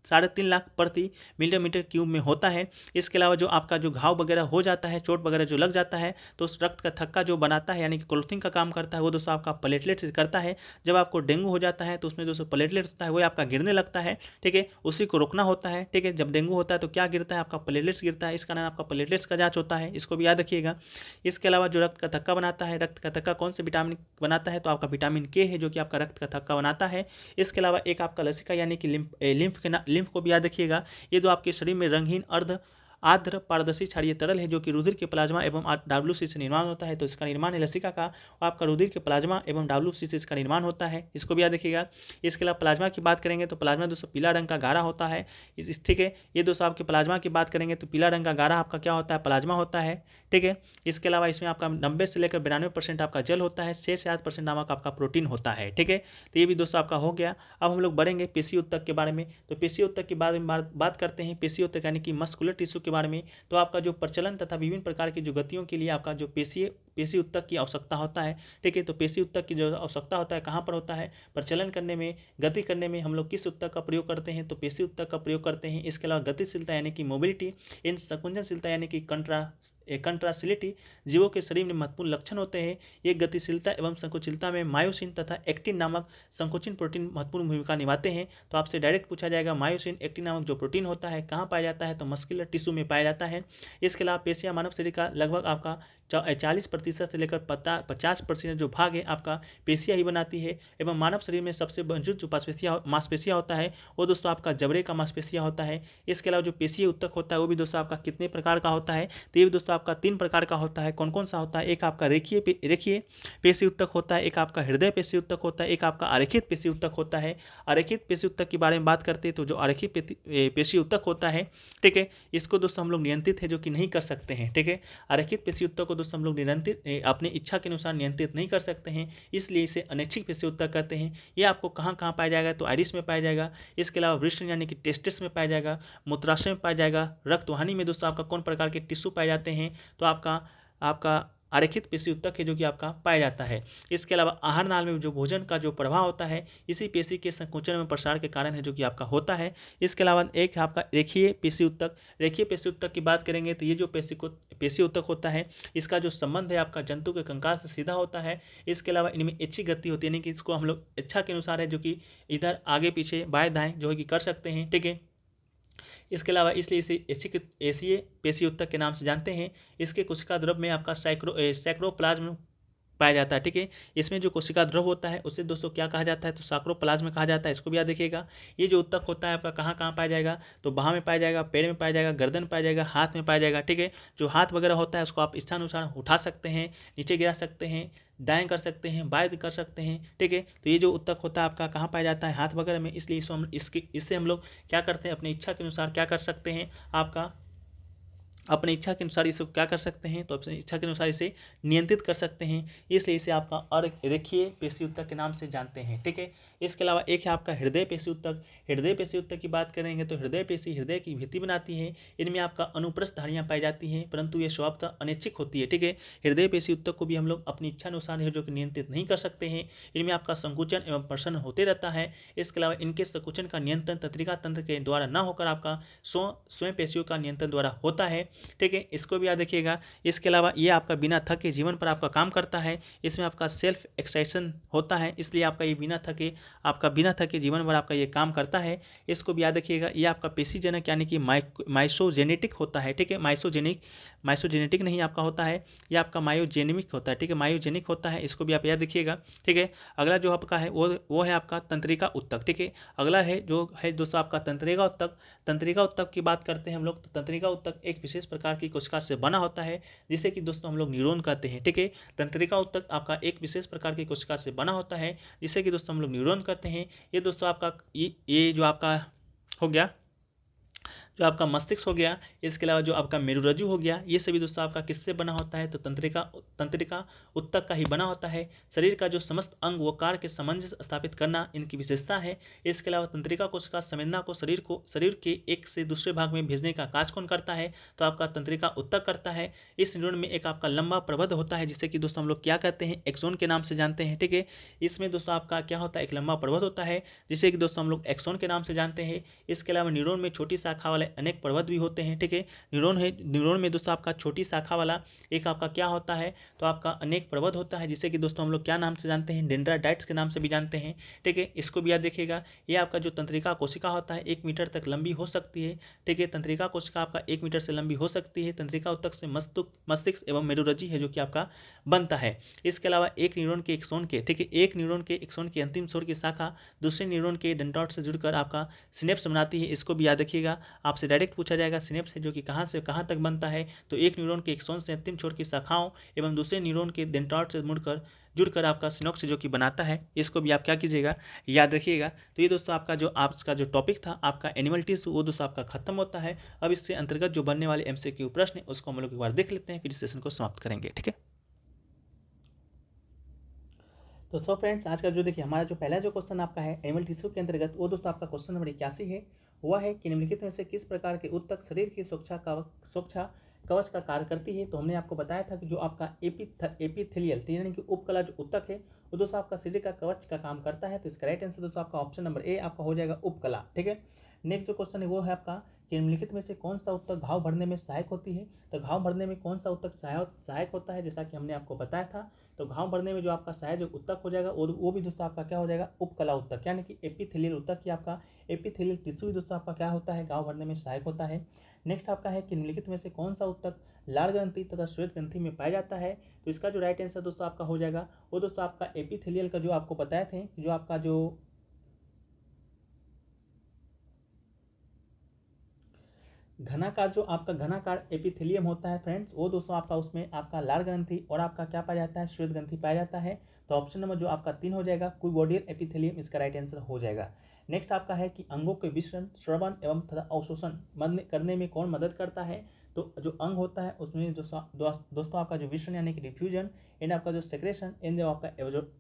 3.5 लाख प्रति मिलीमीटर क्यूब में होता है। इसके अलावा जो आपका जो घाव वगैरह हो जाता है, चोट वगैरह जो लग जाता है, तो उस रक्त का थक्का जो बनाता है यानी कि क्लोथिंग का काम करता है, वो दोस्तों आपका प्लेटलेट से करता है। जब आपको डेंगू हो जाता है तो उसमें दोस्तों प्लेटलेट होता है, वो आपका गिरने लगता है। ठीक है, उसी को रोकना होता है। ठीक है, जब डेंगू होता है तो क्या गिरता है, आपका प्लेटलेट्स गिरता है, इस कारण आपका प्लेटलेट्स का जांच होता है, इसको भी याद रखिएगा। इसके अलावा जो रक्त का थक्का बनाता है, रक्त का थक्का कौन से विटामिन बनाता है, तो आपका विटामिन के है जो कि आपका रक्त का थक्का बनाता है। इसके अलावा एक आपका लसिका यानी कि लिम्फ को भी याद रखिएगा। ये जो आपके शरीर में रंगहीन आर्द्र पारदर्शी क्षारीय तरल है जो कि रुधिर के प्लाज्मा एवं WC से निर्माण होता है। तो इसका निर्माण है लसिका का, आपका रुधिर के प्लाज्मा एवं WC से इसका निर्माण होता है, इसको भी याद रखिएगा। इसके अलावा प्लाज्मा की बात करेंगे तो प्लाज्मा दोस्तों पीला रंग का गाढ़ा होता है। ठीक है, ये दोस्तों आपके प्लाज्मा की बात करेंगे तो पीला रंग का गाढ़ा आपका क्या होता है, प्लाज्मा होता है। ठीक है, इसके अलावा इसमें आपका 90 से लेकर 92% आपका जल होता है, 6 से 8% नामक आपका प्रोटीन होता है। ठीक है, तो ये भी दोस्तों आपका हो गया। अब हम लोग बढ़ेंगे पेशी ऊतक के बारे में। तो पेशी ऊतक के बारे में बात करते हैं। पेशी ऊतक यानी कि मस्कुलर टिश्यू के बारे में। तो आपका जो प्रचलन तथा विभिन्न प्रकार की जो गतियों के लिए आपका जो पेशी ऊतक की आवश्यकता होता है। ठीक है, तो पेशी ऊतक की जो आवश्यकता होता है कहाँ पर होता है, प्रचलन करने में, गति करने में हम लोग किस ऊतक का प्रयोग करते हैं, तो पेशी ऊतक का प्रयोग करते हैं। इसके अलावा गतिशीलता यानी कि मोबिलिटी, इन संकुचनशीलता यानी कि कंट्रासिलिटी जीवों के शरीर में महत्वपूर्ण लक्षण होते हैं। ये गतिशीलता एवं संकुचिलता में मायोसिन तथा एक्टिन नामक संकुचन प्रोटीन महत्वपूर्ण भूमिका निभाते हैं। तो आपसे डायरेक्ट पूछा जाएगा मायोसिन एक्टिन नामक जो प्रोटीन होता है कहाँ पाया जाता है, तो मस्कुलर टिश्यू में पाया जाता है। इसके अलावा पेशियां मानव शरीर का लगभग आपका 40% 10% से लेकर 50% जो भाग है आपका पेशियाँ ही बनाती है। एवं मानव शरीर में सबसे मजबूत जो मांसपेशियाँ होता है वो दोस्तों आपका जबड़े का मांसपेशियाँ होता है। इसके अलावा जो पेशीय ऊतक होता है वो भी दोस्तों आपका कितने प्रकार का होता है, तो ये भी दोस्तों आपका 3 प्रकार का होता है। कौन कौन सा होता है, एक आपका रेखीय पेशी ऊतक होता है, एक आपका हृदय पेशी ऊतक होता है, एक आपका आरेखित पेशी ऊतक होता है। आरेखित पेशी ऊतक के बारे में बात करते हैं तो जो आरेखित पेशी ऊतक होता है, ठीक है, इसको दोस्तों हम लोग नियंत्रित है जो कि नहीं कर सकते हैं, ठीक है। आरेखित पेशी ऊतक को दोस्तों हम लोग नियंत्रित अपनी इच्छा के अनुसार नियंत्रित नहीं कर सकते हैं, इसलिए इसे अनैच्छिक पेशी ऊतक कहते हैं। ये आपको कहाँ कहाँ पाया जाएगा, तो आइरिस में पाया जाएगा। इसके अलावा वृषण यानी कि टेस्टिस में पाया जाएगा, मूत्राशय में पाया जाएगा। रक्तवाहिनी में दोस्तों आपका कौन प्रकार के टिश्यू पाए जाते हैं, तो आपका आरेखित पेशी ऊतक है जो कि आपका पाया जाता है। इसके अलावा आहार नाल में जो भोजन का जो प्रभाव होता है इसी पेशी के संकुचन में प्रसार के कारण है जो कि आपका होता है। इसके अलावा एक आपका रेखीय पेशी ऊतक। रेखीय पेशी ऊतक की बात करेंगे तो ये जो पेशी ऊतक होता है इसका जो संबंध है आपका जंतु के कंकाल से सीधा होता है। इसके अलावा इनमें इच्छिक गति होती है, यानी कि इसको हम लोग इच्छा के अनुसार है जो कि इधर आगे पीछे बाएं दाएं जो है कि कर सकते हैं, ठीक है। इसके अलावा इसलिए इसे एसीय पेशी ऊतक के नाम से जानते हैं। इसके कोशिका द्रव में आपका सैक्रोप्लाज्म पाया जाता है, ठीक है। इसमें जो कोशिका द्रव होता है उसे दोस्तों क्या कहा जाता है, तो साक्रोप्लाज्म कहा जाता है। इसको भी याद रखिएगा। ये जो ऊतक होता है आपका कहाँ कहाँ पाया जाएगा, तो बाह में पाया जाएगा, पैर में पाया जाएगा, गर्दन में पाया जाएगा, हाथ में पाया जाएगा, ठीक है। जो हाथ वगैरह होता है उसको आप इच्छानुसार उठा सकते हैं, नीचे गिरा सकते हैं, दाएं कर सकते हैं, बाएं कर सकते हैं, ठीक है। तो ये जो ऊतक होता है आपका कहाँ पाया जाता है, हाथ वगैरह में, इसलिए इससे हम लोग क्या करते हैं, अपनी इच्छा के अनुसार क्या कर सकते हैं, आपका अपनी इच्छा के अनुसार इसे क्या कर सकते हैं, तो अपनी इच्छा के अनुसार इसे नियंत्रित कर सकते हैं। इसलिए इसे आपका अरेखीय पेशी ऊतक के नाम से जानते हैं, ठीक है। इसके अलावा एक है आपका हृदय पेशी ऊतक। हृदय पेशी ऊतक की बात करेंगे तो हृदय पेशी हृदय की भित्ति बनाती है। इनमें आपका अनुप्रस्थ धारियाँ पाई जाती हैं, परंतु ये स्वभावतः अनैच्छिक होती है, ठीक है। हृदय पेशी ऊतक को भी हम लोग अपनी इच्छा अनुसार है जो कि नियंत्रित नहीं कर सकते हैं। इनमें आपका संकुचन एवं प्रसन्न होते रहता है। इसके अलावा इनके संकुचन का नियंत्रण तंत्रिका तंत्र के द्वारा न होकर आपका स्वयं पेशियों का नियंत्रण द्वारा होता है, ठीक है। इसको भी याद रखिएगा। इसके अलावा ये आपका बिना थके जीवन पर आपका काम करता है। इसमें आपका सेल्फ एक्साइटेशन होता है, इसलिए आपका ये बिना थके जीवन भर आपका ये काम करता है। इसको भी याद रखिएगा। ये आपका पेशीजनक यानी कि माइसोजेनेटिक होता है, ठीक है। माइसोजेनेटिक नहीं आपका होता है, ये आपका मायोजेनिक होता है, ठीक है। मायोजेनिक होता है, इसको भी आप याद रखिएगा, ठीक है। अगला जो आपका है वो है आपका तंत्रिका ऊतक, ठीक है। अगला है जो है दोस्तों आपका तंत्रिका ऊतक। तंत्रिका ऊतक की बात करते हैं हम लोग, तो तंत्रिका ऊतक एक विशेष प्रकार की कोशिका से बना होता है जिसे कि दोस्तों हम लोग न्यूरॉन कहते हैं, ठीक है। तंत्रिका ऊतक आपका एक विशेष प्रकार की कोशिका से बना होता है जिसे कि दोस्तों हम लोग न्यूरॉन कहते हैं। ये दोस्तों आपका ये जो आपका हो गया, जो आपका मस्तिष्क हो गया, इसके अलावा जो आपका मेरुरज्जु हो गया, ये सभी दोस्तों आपका किससे बना होता है, तो तंत्रिका ऊतक का ही बना होता है। शरीर का जो समस्त अंग व कार्य के सामंजस्य स्थापित करना इनकी विशेषता है। इसके अलावा तंत्रिका कोशिका संवेदना को शरीर के एक से दूसरे भाग में भेजने का कार्य कौन करता है, तो आपका तंत्रिका ऊतक करता है। इस न्यूरॉन में एक आपका लंबा प्रबंध होता है जिसे कि दोस्तों हम लोग क्या कहते हैं, एक्सोन के नाम से जानते हैं, ठीक है। इसमें दोस्तों आपका क्या होता है, एक लंबा प्रबंध होता है जिसे कि दोस्तों हम लोग एक्सोन के नाम से जानते हैं। इसके अलावा न्यूरॉन में छोटी शाखा वाले अनेक प्रबंध भी होते हैं, ठीक है। न्यूरॉन में दोस्तों आपका छोटी शाखा वाला एक आपका क्या होता है, तो आपका अनेक प्रबंध होता है जिसे कि दोस्तों हम लोग क्या नाम से जानते हैं, डेंड्राइट्स के नाम से भी जानते हैं, ठीक है। इसको भी याद रखिएगा। ये आपका जो तंत्रिका कोशिका होता है 1 मीटर तक लंबी हो सकती है, ठीक है। तंत्रिका कोशिका आपका 1 मीटर से लंबी हो सकती है। तंत्रिका ऊतक से मस्तिष्क एवं मेरुरज्जु है जो कि आपका बनता है। इसके अलावा एक न्यूरॉन के एक्सोन के, ठीक है, एक न्यूरॉन के एक्सोन की अंतिम छोर की शाखा दूसरे न्यूरॉन के डेंड्राइट से जुड़कर आपका सिनेप्स बनाती है। इसको भी याद रखिएगा। आपसे डायरेक्ट पूछा जाएगा सिनेप्स है जो कि कहाँ से कहाँ तक बनता है, तो एक न्यूरॉन के एक्सोन से अंतिम छोर की शाखाओं एवं दूसरे न्यूरॉन के डेंड्राइट से जुड़कर आपका सिनॉप्स जो कि बनाता है। इसको भी आप क्या कीजिएगा, याद रखिएगा। तो ये दोस्तों आपका जो टॉपिक था आपका एनिमल टिश्यू वो दोस्तों आपका खत्म होता है। अब इससे अंतर्गत जो बनने वाले MCQ प्रश्न है उसको हम लोग एक बार देख लेते हैं, फिर इस सेशन को समाप्त करेंगे, ठीक है। तो सो फ्रेंड्स, आज का जो देखिए हमारा जो पहला जो क्वेश्चन आपका है एनिमल टिश्यू के अंतर्गत, वो दोस्तों आपका क्वेश्चन नंबर 81 है। वह है कि निम्नलिखित में से किस प्रकार के ऊतक शरीर की सुरक्षा कवच का कार्य करती है। तो हमने आपको बताया था कि जो आपका एपिथेलियल यानी कि उपकला जो ऊतक है वो दोस्तों आपका शरीर का कवच का काम करता है। तो इसका राइट आंसर दोस्तों आपका ऑप्शन नंबर ए आपका हो जाएगा उपकला, ठीक है। नेक्स्ट जो क्वेश्चन है वो है आपका कि निम्नलिखित में से कौन सा ऊतक घाव भरने में सहायक होती है। तो घाव भरने में कौन सा ऊतक सहायक होता है, जैसा कि हमने आपको बताया था। तो घाव भरने में जो आपका सहायक जो ऊतक हो जाएगा वो भी दोस्तों आपका क्या हो जाएगा, उपकला ऊतक, यानी कि एपिथेलियल ऊतक की आपका एपिथेलियल टिश्यू दोस्तों आपका क्या होता है, घाव भरने में सहायक होता है। नेक्स्ट आपका है कि निम्नलिखित में से कौन सा ऊतक लाल ग्रंथि तथा श्वेत ग्रंथि में पाया जाता है। तो इसका जो राइट आंसर दोस्तों आपका हो जाएगा वो दोस्तों आपका एपिथेलियल का जो आपको बताए थे, जो आपका जो घनाकार, जो आपका घनाकार एपिथेलियम होता है फ्रेंड्स, वो दोस्तों आपका उसमें आपका लाल ग्रंथि और आपका क्या पाया जाता है, श्वेत ग्रंथि पाया जाता है। तो ऑप्शन नंबर जो आपका 3 हो जाएगा, क्यूबोडियल एपिथेलियम इसका राइट आंसर हो जाएगा। नेक्स्ट आपका है कि अंगों के विसरण, श्रवण एवं तथा अवशोषण करने में कौन मदद करता है। तो जो अंग होता है उसमें दोस्तों आपका जो विसरण यानी कि डिफ्यूजन एंड आपका जो सेक्रेशन एंड जो आपका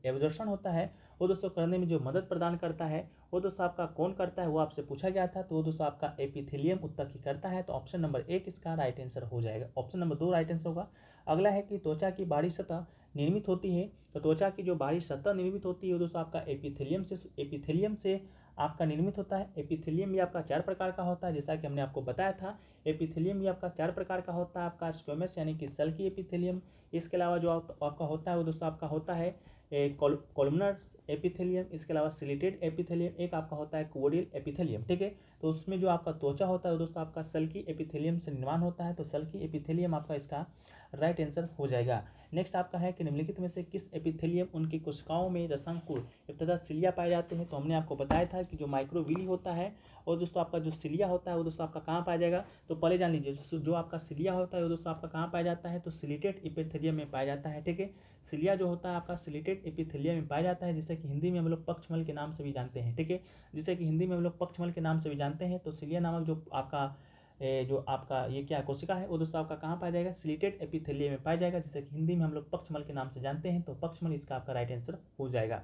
एब्जॉर्प्शन होता है वो दोस्तों करने में जो मदद प्रदान करता है वो दोस्तों आपका कौन करता है, वो आपसे पूछा गया था। तो वो दोस्तों आपका एपिथेलियम ऊतक ही करता है। तो ऑप्शन नंबर 1 इसका राइट आंसर हो जाएगा। ऑप्शन नंबर 2 राइट आंसर होगा। अगला है कि त्वचा की बाहरी सतह निर्मित होती है। तो त्वचा की जो बाहरी सतह निर्मित होती है वो दोस्तों आपका एपिथेलियम से आपका निर्मित होता है। एपिथेलियम भी आपका 4 प्रकार का होता है, जैसा कि हमने आपको बताया था। एपिथेलियम भी आपका 4 प्रकार का होता है। आपका स्क्वेमस यानी कि सेल की एपिथेलियम, इसके अलावा जो आपका होता है वो दोस्तों आपका होता है कॉलमनर एपिथेलियम, इसके अलावा सिलिटेड एपिथेलियम, एक आपका होता है क्यूबोडियल एपिथेलियम। ठीक है, तो उसमें जो आपका त्वचा होता है वो दोस्तों आपका सेल की एपिथेलियम से निर्माण होता है। तो सेल की एपिथेलियम आपका इसका राइट आंसर हो जाएगा। नेक्स्ट आपका है कि निम्नलिखित में से किस एपिथेलियम उनकी कोशिकाओं में रसांकुर तथा सिलिया पाए जाते हैं। तो हमने आपको बताया था कि जो माइक्रोविली होता है और दोस्तों आपका जो सिलिया होता है वो दोस्तों आपका कहाँ पाया जाएगा। तो पहले जान लीजिए, जो आपका सिलिया होता है वो दोस्तों आपका कहाँ पाया जाता है, तो सिलिटेड एपिथेलियम में पाया जाता है। ठीक है, सिलिया जो होता है आपका सिलिटेड एपिथेलियम में पाया जाता है, जिसे कि हिंदी में हम लोग पक्षमल के नाम से भी जानते हैं। ठीक है, जिसे कि हिंदी में हम लोग पक्षमल के नाम से भी जानते हैं। तो सिलिया नामक जो आपका ये क्या कोशिका है वो दोस्तों आपका कहाँ पाया जाएगा, सिलिटेड एपिथेलियम में पाया जाएगा, जिसे कि हिंदी में हम लोग पक्षमल के नाम से जानते हैं। तो पक्षमल इसका आपका राइट आंसर हो जाएगा।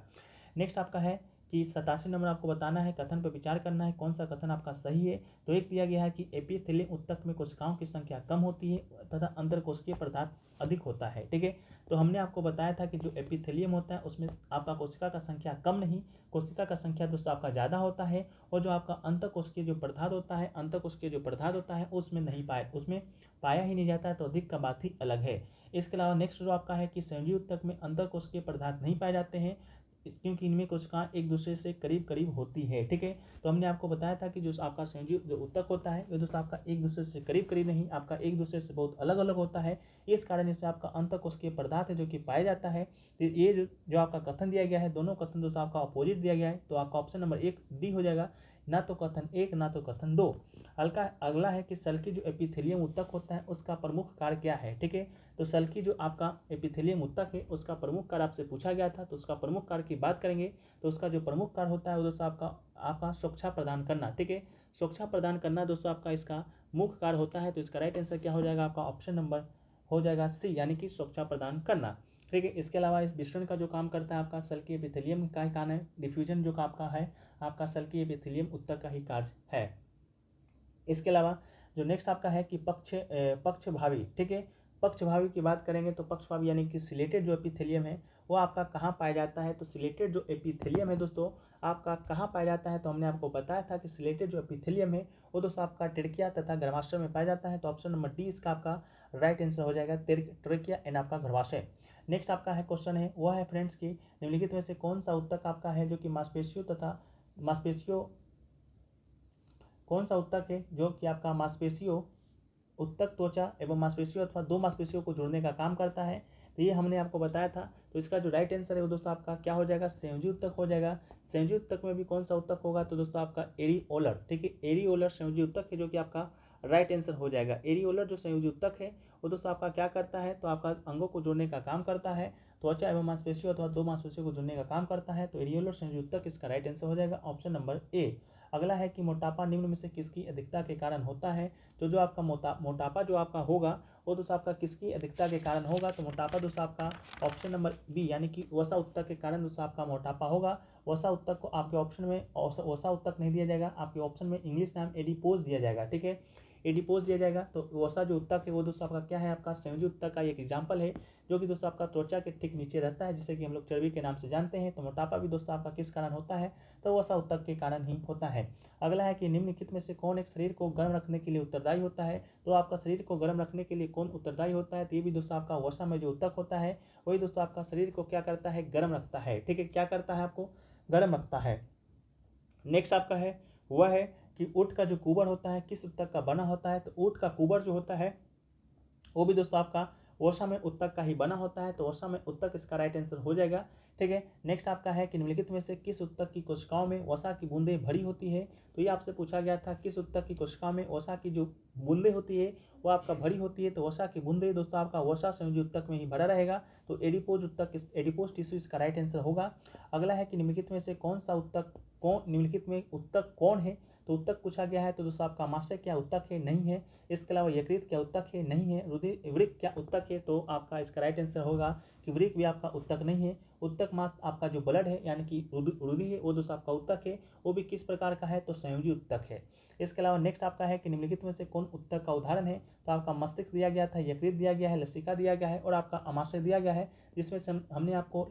नेक्स्ट आपका है कि 87 नंबर आपको बताना है, कथन पर विचार करना है, कौन सा कथन आपका सही है। तो एक दिया गया है कि एपिथेलियम ऊतक में कोशिकाओं की संख्या कम होती है तथा अंतरकोशिकीय पदार्थ अधिक होता है। ठीक है, तो हमने आपको बताया था कि जो एपिथेलियम होता है उसमें आपका कोशिका का संख्या कम नहीं, कोशिका का संख्या दोस्तों आपका ज़्यादा होता है। और जो आपका अंतःकोशिकीय जो पदार्थ होता है उसमें नहीं पाया, उसमें पाया ही नहीं जाता है। तो अधिक का बात ही अलग है। इसके अलावा नेक्स्ट जो आपका है कि संयोजी ऊतक में अंतःकोशिकीय पदार्थ नहीं पाए जाते हैं, क्योंकि इनमें कोशिकाएं एक दूसरे से करीब करीब होती है। ठीक है, तो हमने आपको बताया था कि जो आपका संयोजी जो ऊतक होता है वो दोस्तों आपका एक दूसरे से करीब करीब नहीं, आपका एक दूसरे से बहुत अलग अलग होता है। इस कारण इससे आपका अंतःकोशिकीय पदार्थ है जो कि पाया जाता है। तो ये जो आपका कथन दिया गया है, दोनों कथन दोस्तों आपका अपोजिट दिया गया है। तो आपका ऑप्शन नंबर 1 डी हो जाएगा, ना तो कथन 1 ना तो कथन 2। अगला है कि सेल की जो एपिथेलियम ऊतक होता है उसका प्रमुख कार्य क्या है। ठीक है, तो सेल की जो आपका एपिथेलियम ऊतक है उसका प्रमुख कार्य आपसे पूछा गया था। तो उसका प्रमुख कार्य की बात करेंगे तो उसका जो प्रमुख कार्य होता है वो दोस्तों आपका सुरक्षा प्रदान करना। ठीक है, सुरक्षा प्रदान करना दोस्तों आपका इसका मुख्य कार्य होता है। तो इसका राइट आंसर क्या हो जाएगा, आपका ऑप्शन नंबर हो जाएगा सी, यानी कि सुरक्षा प्रदान करना। ठीक है, इसके अलावा इस विसरण का जो काम करता है आपका सेल के एपिथेलियम का ही काम है। डिफ्यूजन जो आपका है आपका सेल के एपिथेलियम ऊतक का ही कार्य है। इसके अलावा जो नेक्स्ट आपका है कि पक्षभावी। ठीक है, पक्षभावी की बात करेंगे तो पक्षभावी यानी कि सिलेटेड जो एपिथेलियम है वो आपका कहाँ पाया जाता है। तो सिलेटेड जो एपिथेलियम है दोस्तों आपका कहाँ पाया जाता है। तो हमने आपको बताया था कि सिलेटेड जो एपिथेलियम है वो दोस्तों आपका ट्रेकिया तथा गर्भाशय में पाया जाता है। तो ऑप्शन नंबर डी इसका आपका राइट आंसर हो जाएगा, ट्रेकिया एंड आपका गर्भाशय। नेक्स्ट आपका है क्वेश्चन है वह है फ्रेंड्स की निम्नलिखित में से कौन सा ऊतक आपका है जो कि मांसपेशियों कौन सा ऊतक है जो कि आपका मांसपेशियों, ऊतक, त्वचा एवं मांसपेशियों अथवा दो मांसपेशियों को जोड़ने का काम करता है। तो ये हमने आपको बताया था। तो इसका जो राइट आंसर है वो दोस्तों आपका क्या हो जाएगा, संयोजी ऊतक हो जाएगा। संयोजी ऊतक में भी कौन सा ऊतक होगा, तो दोस्तों आपका एरिओलर। ठीक है, एरिओलर संयोजी ऊतक है जो कि आपका राइट आंसर हो जाएगा। एरिओलर जो संयोजी ऊतक है वो दोस्तों आपका क्या करता है, तो आपका अंगों को जोड़ने का काम करता है, त्वचा एवं मांसपेशियों अथवा दो मांसपेशियों को जोड़ने का काम करता है। तो एरिओलर संयोजी ऊतक इसका राइट आंसर हो जाएगा, ऑप्शन नंबर ए। अगला है कि मोटापा निम्न में से किसकी अधिकता के कारण होता है। तो जो आपका मोटापा जो आपका होगा वो दोस्तों आपका किसकी अधिकता के कारण होगा। तो मोटापा दोस्तों आपका ऑप्शन नंबर बी यानी कि वसा ऊतक के कारण दोस्तों आपका मोटापा होगा। वसा ऊतक को आपके ऑप्शन में वसा ऊतक नहीं दिया जाएगा, आपके ऑप्शन में इंग्लिश नाम एडिपोज दिया जाएगा। ठीक है, एडिपोज दिया जाएगा। तो वसा जो ऊतक है वो दोस्तों आपका क्या है, आपका संयोजी ऊतक का एक एग्जाम्पल है जो कि दोस्तों आपका त्वचा के ठीक नीचे रहता है, जिसे कि हम लोग चर्बी के नाम से जानते हैं। तो मोटापा भी दोस्तों आपका किस कारण होता है, तो वसा ऊतक के कारण ही होता है। अगला है कि निम्नलिखित में से कौन एक शरीर को गर्म रखने के लिए उत्तरदायी होता है। तो आपका शरीर को गर्म रखने के लिए कौन उत्तरदायी होता है, तो ये भी दोस्तों आपका वसा में जो ऊतक होता है वही दोस्तों आपका शरीर को क्या करता है, गर्म रखता है। ठीक है, क्या करता है, आपको गर्म रखता है। नेक्स्ट आपका है वह है कि ऊँट का जो कुबर होता है किस ऊतक का बना होता है। तो ऊँट का कुबर जो होता है वो भी दोस्तों आपका वसा में उत्तक का ही बना होता है, तो वसा में उत्तक इसका राइट आंसर हो जाएगा। ठीक है, नेक्स्ट आपका है कि निम्नलिखित में से किस उत्तक की कोशिकाओं में वसा की बूंदें भरी होती है। तो ये आपसे पूछा गया था किस उत्तक की कोशिकाओं में वसा की जो बूंदें होती है वो आपका भरी होती है। तो वसा की बूंदें दोस्तों आपका वसा संयोजी उत्तक में ही भरा रहेगा, तो एडिपोज उत्तक, एडिपोज टिश्यू इसका राइट आंसर होगा। अगला है कि निम्नलिखित में से कौन सा उत्तक, निम्नलिखित में उत्तक कौन है। तो उत्तक पूछा गया है, तो दोस्तों आपका आमाशय क्या उत्तक है, नहीं है। इसके अलावा यकृत क्या उत्तक है, नहीं है। वृक्क क्या उत्तक है, तो आपका इसका राइट आंसर होगा कि वृक्क भी आपका उत्तक नहीं है। उत्तक मात्र आपका जो ब्लड है यानी कि रुधिर है वो दोस्तों आपका उत्तक है, वो भी किस प्रकार का है, तो संयोजी उत्तक है। इसके अलावा नेक्स्ट आपका है कि निम्नलिखित में से कौन उत्तक का उदाहरण है। तो आपका मस्तिष्क दिया गया था, यकृत दिया गया है, लसिका दिया गया है और आपका आमाशय दिया गया है, जिसमें से हमने आपको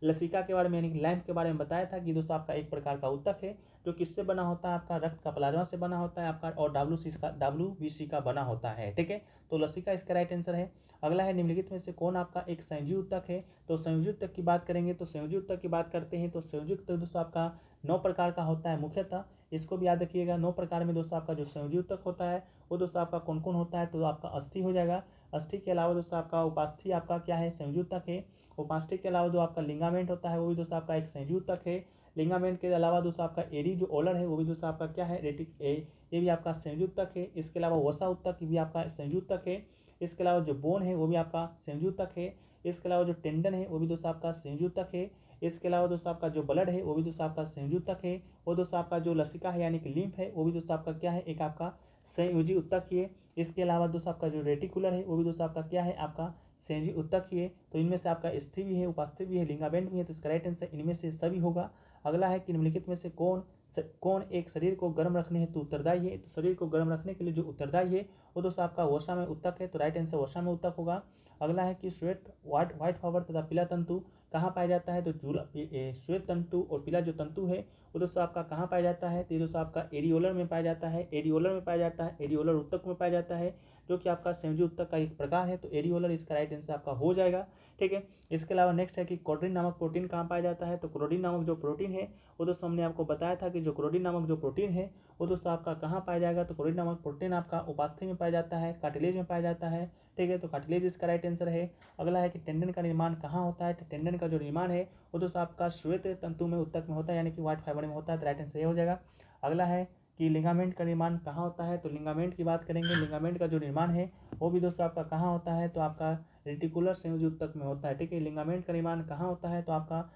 लसिका के बारे में यानी कि लैम्प के बारे में बताया था कि दोस्तों आपका एक प्रकार का उत्तक है जो किससे बना होता है, आपका रक्त का प्लाज्मा से बना होता है आपका, और WBC का बना होता है। ठीक है, तो लसिका इसका राइट आंसर है। अगला है निम्नलिखित में से कौन आपका एक संयोजी उत्तक है। तो संयोजी उत्तक की बात करेंगे, तो संयोजी उत्तक की बात करते हैं तो संयोजी उत्तक दोस्तों आपका 9 प्रकार का होता है मुख्यतः, इसको भी याद रखिएगा। 9 प्रकार में दोस्तों आपका जो संयोजी उत्तक होता है वो दोस्तों आपका कौन कौन होता है, तो आपका अस्थि हो जाएगा। अस्थि के अलावा दोस्तों आपका उपास्थि आपका क्या है, संयोजी उत्तक है। उपास्थि के अलावा जो आपका लिंगामेंट होता है वो भी दोस्तों आपका एक संयोजी उत्तक है। लिंगामेंट के अलावा दोस्तों आपका एरी जो ओलर है वो भी दोस्तों आपका क्या है, ये भी आपका संयोजी उत्तक है। इसके अलावा वसा उत्तक भी आपका संयोजी उत्तक है। इसके अलावा जो बोन है वो भी आपका संयोजी उत्तक है। इसके अलावा जो टेंडन है वो भी दोस्तों आपका संयोजी उत्तक है। इसके अलावा दोस्तों आपका जो ब्लड है वो भी दोस्तों आपका संयोजी उत्तक है। और दोस्तों आपका जो लसिका है यानी कि लिम्फ है वो भी दोस्तों आपका क्या है, एक आपका संयोजी उत्तक ही है। इसके अलावा दोस्तों आपका जो रेटिकुलर है वो भी दोस्तों आपका क्या है, आपका संयोजी उत्तक ही है। तो इनमें से आपका स्थि भी है, उपास्थि भी है, लिंगामेंट भी है, तो इसका राइट आंसर इनमें से सभी होगा। अगला है कि निम्नलिखित में से कौन एक शरीर को गर्म रखने हेतु उत्तरदायी है। तो शरीर को गर्म रखने के लिए जो उत्तरदायी है वो दोस्तों आपका वसा में उत्तक है, तो राइट आंसर वसा में उत्तक होगा। अगला है कि श्वेत व्हाइट फाइबर तथा पीला तंतु कहाँ पाया जाता है। तो श्वेत तंतु और पीला जो तंतु है वो दोस्तों आपका कहाँ पाया जाता है, तो ये दोस्तों आपका एरियोलर में पाया जाता है। एरियोलर में पाया जाता है, एरियोलर उत्तक में पाया जाता है, जो कि आपका संयोजी उत्तक का एक प्रकार है। तो एरियोलर इसका राइट आंसर आपका हो जाएगा। ठीक है, इसके अलावा नेक्स्ट है कि क्रोटीन नामक प्रोटीन कहाँ पाया जाता है। तो क्रोटीन नामक जो प्रोटीन है वो दोस्तों हमने आपको बताया था कि जो क्रोटीन नामक जो प्रोटीन है वो दोस्तों आपका कहाँ पाया जाएगा। तो क्रोटीन नामक प्रोटीन आपका उपास्थि में पाया जाता है, कार्टिलेज में पाया जाता है। ठीक है, तो कार्टिलेज इसका राइट आंसर है। अगला है कि टेंडन का निर्माण कहाँ होता है। तो टेंडन का जो निर्माण है वो दोस्तों आपका श्वेत तंतु में उत्तक में होता है यानी कि व्हाइट फाइबर में होता है, तो राइट आंसर ये हो जाएगा। अगला है कि लिगामेंट का निर्माण कहाँ होता है। तो लिगामेंट की बात करेंगे, लिगामेंट का जो निर्माण है वो भी दोस्तों आपका कहाँ होता है, तो आपका रेटिकुलर संयोजी उत्तक में होता है। ठीक है, लिगामेंट का निर्माण कहाँ होता है, तो आपका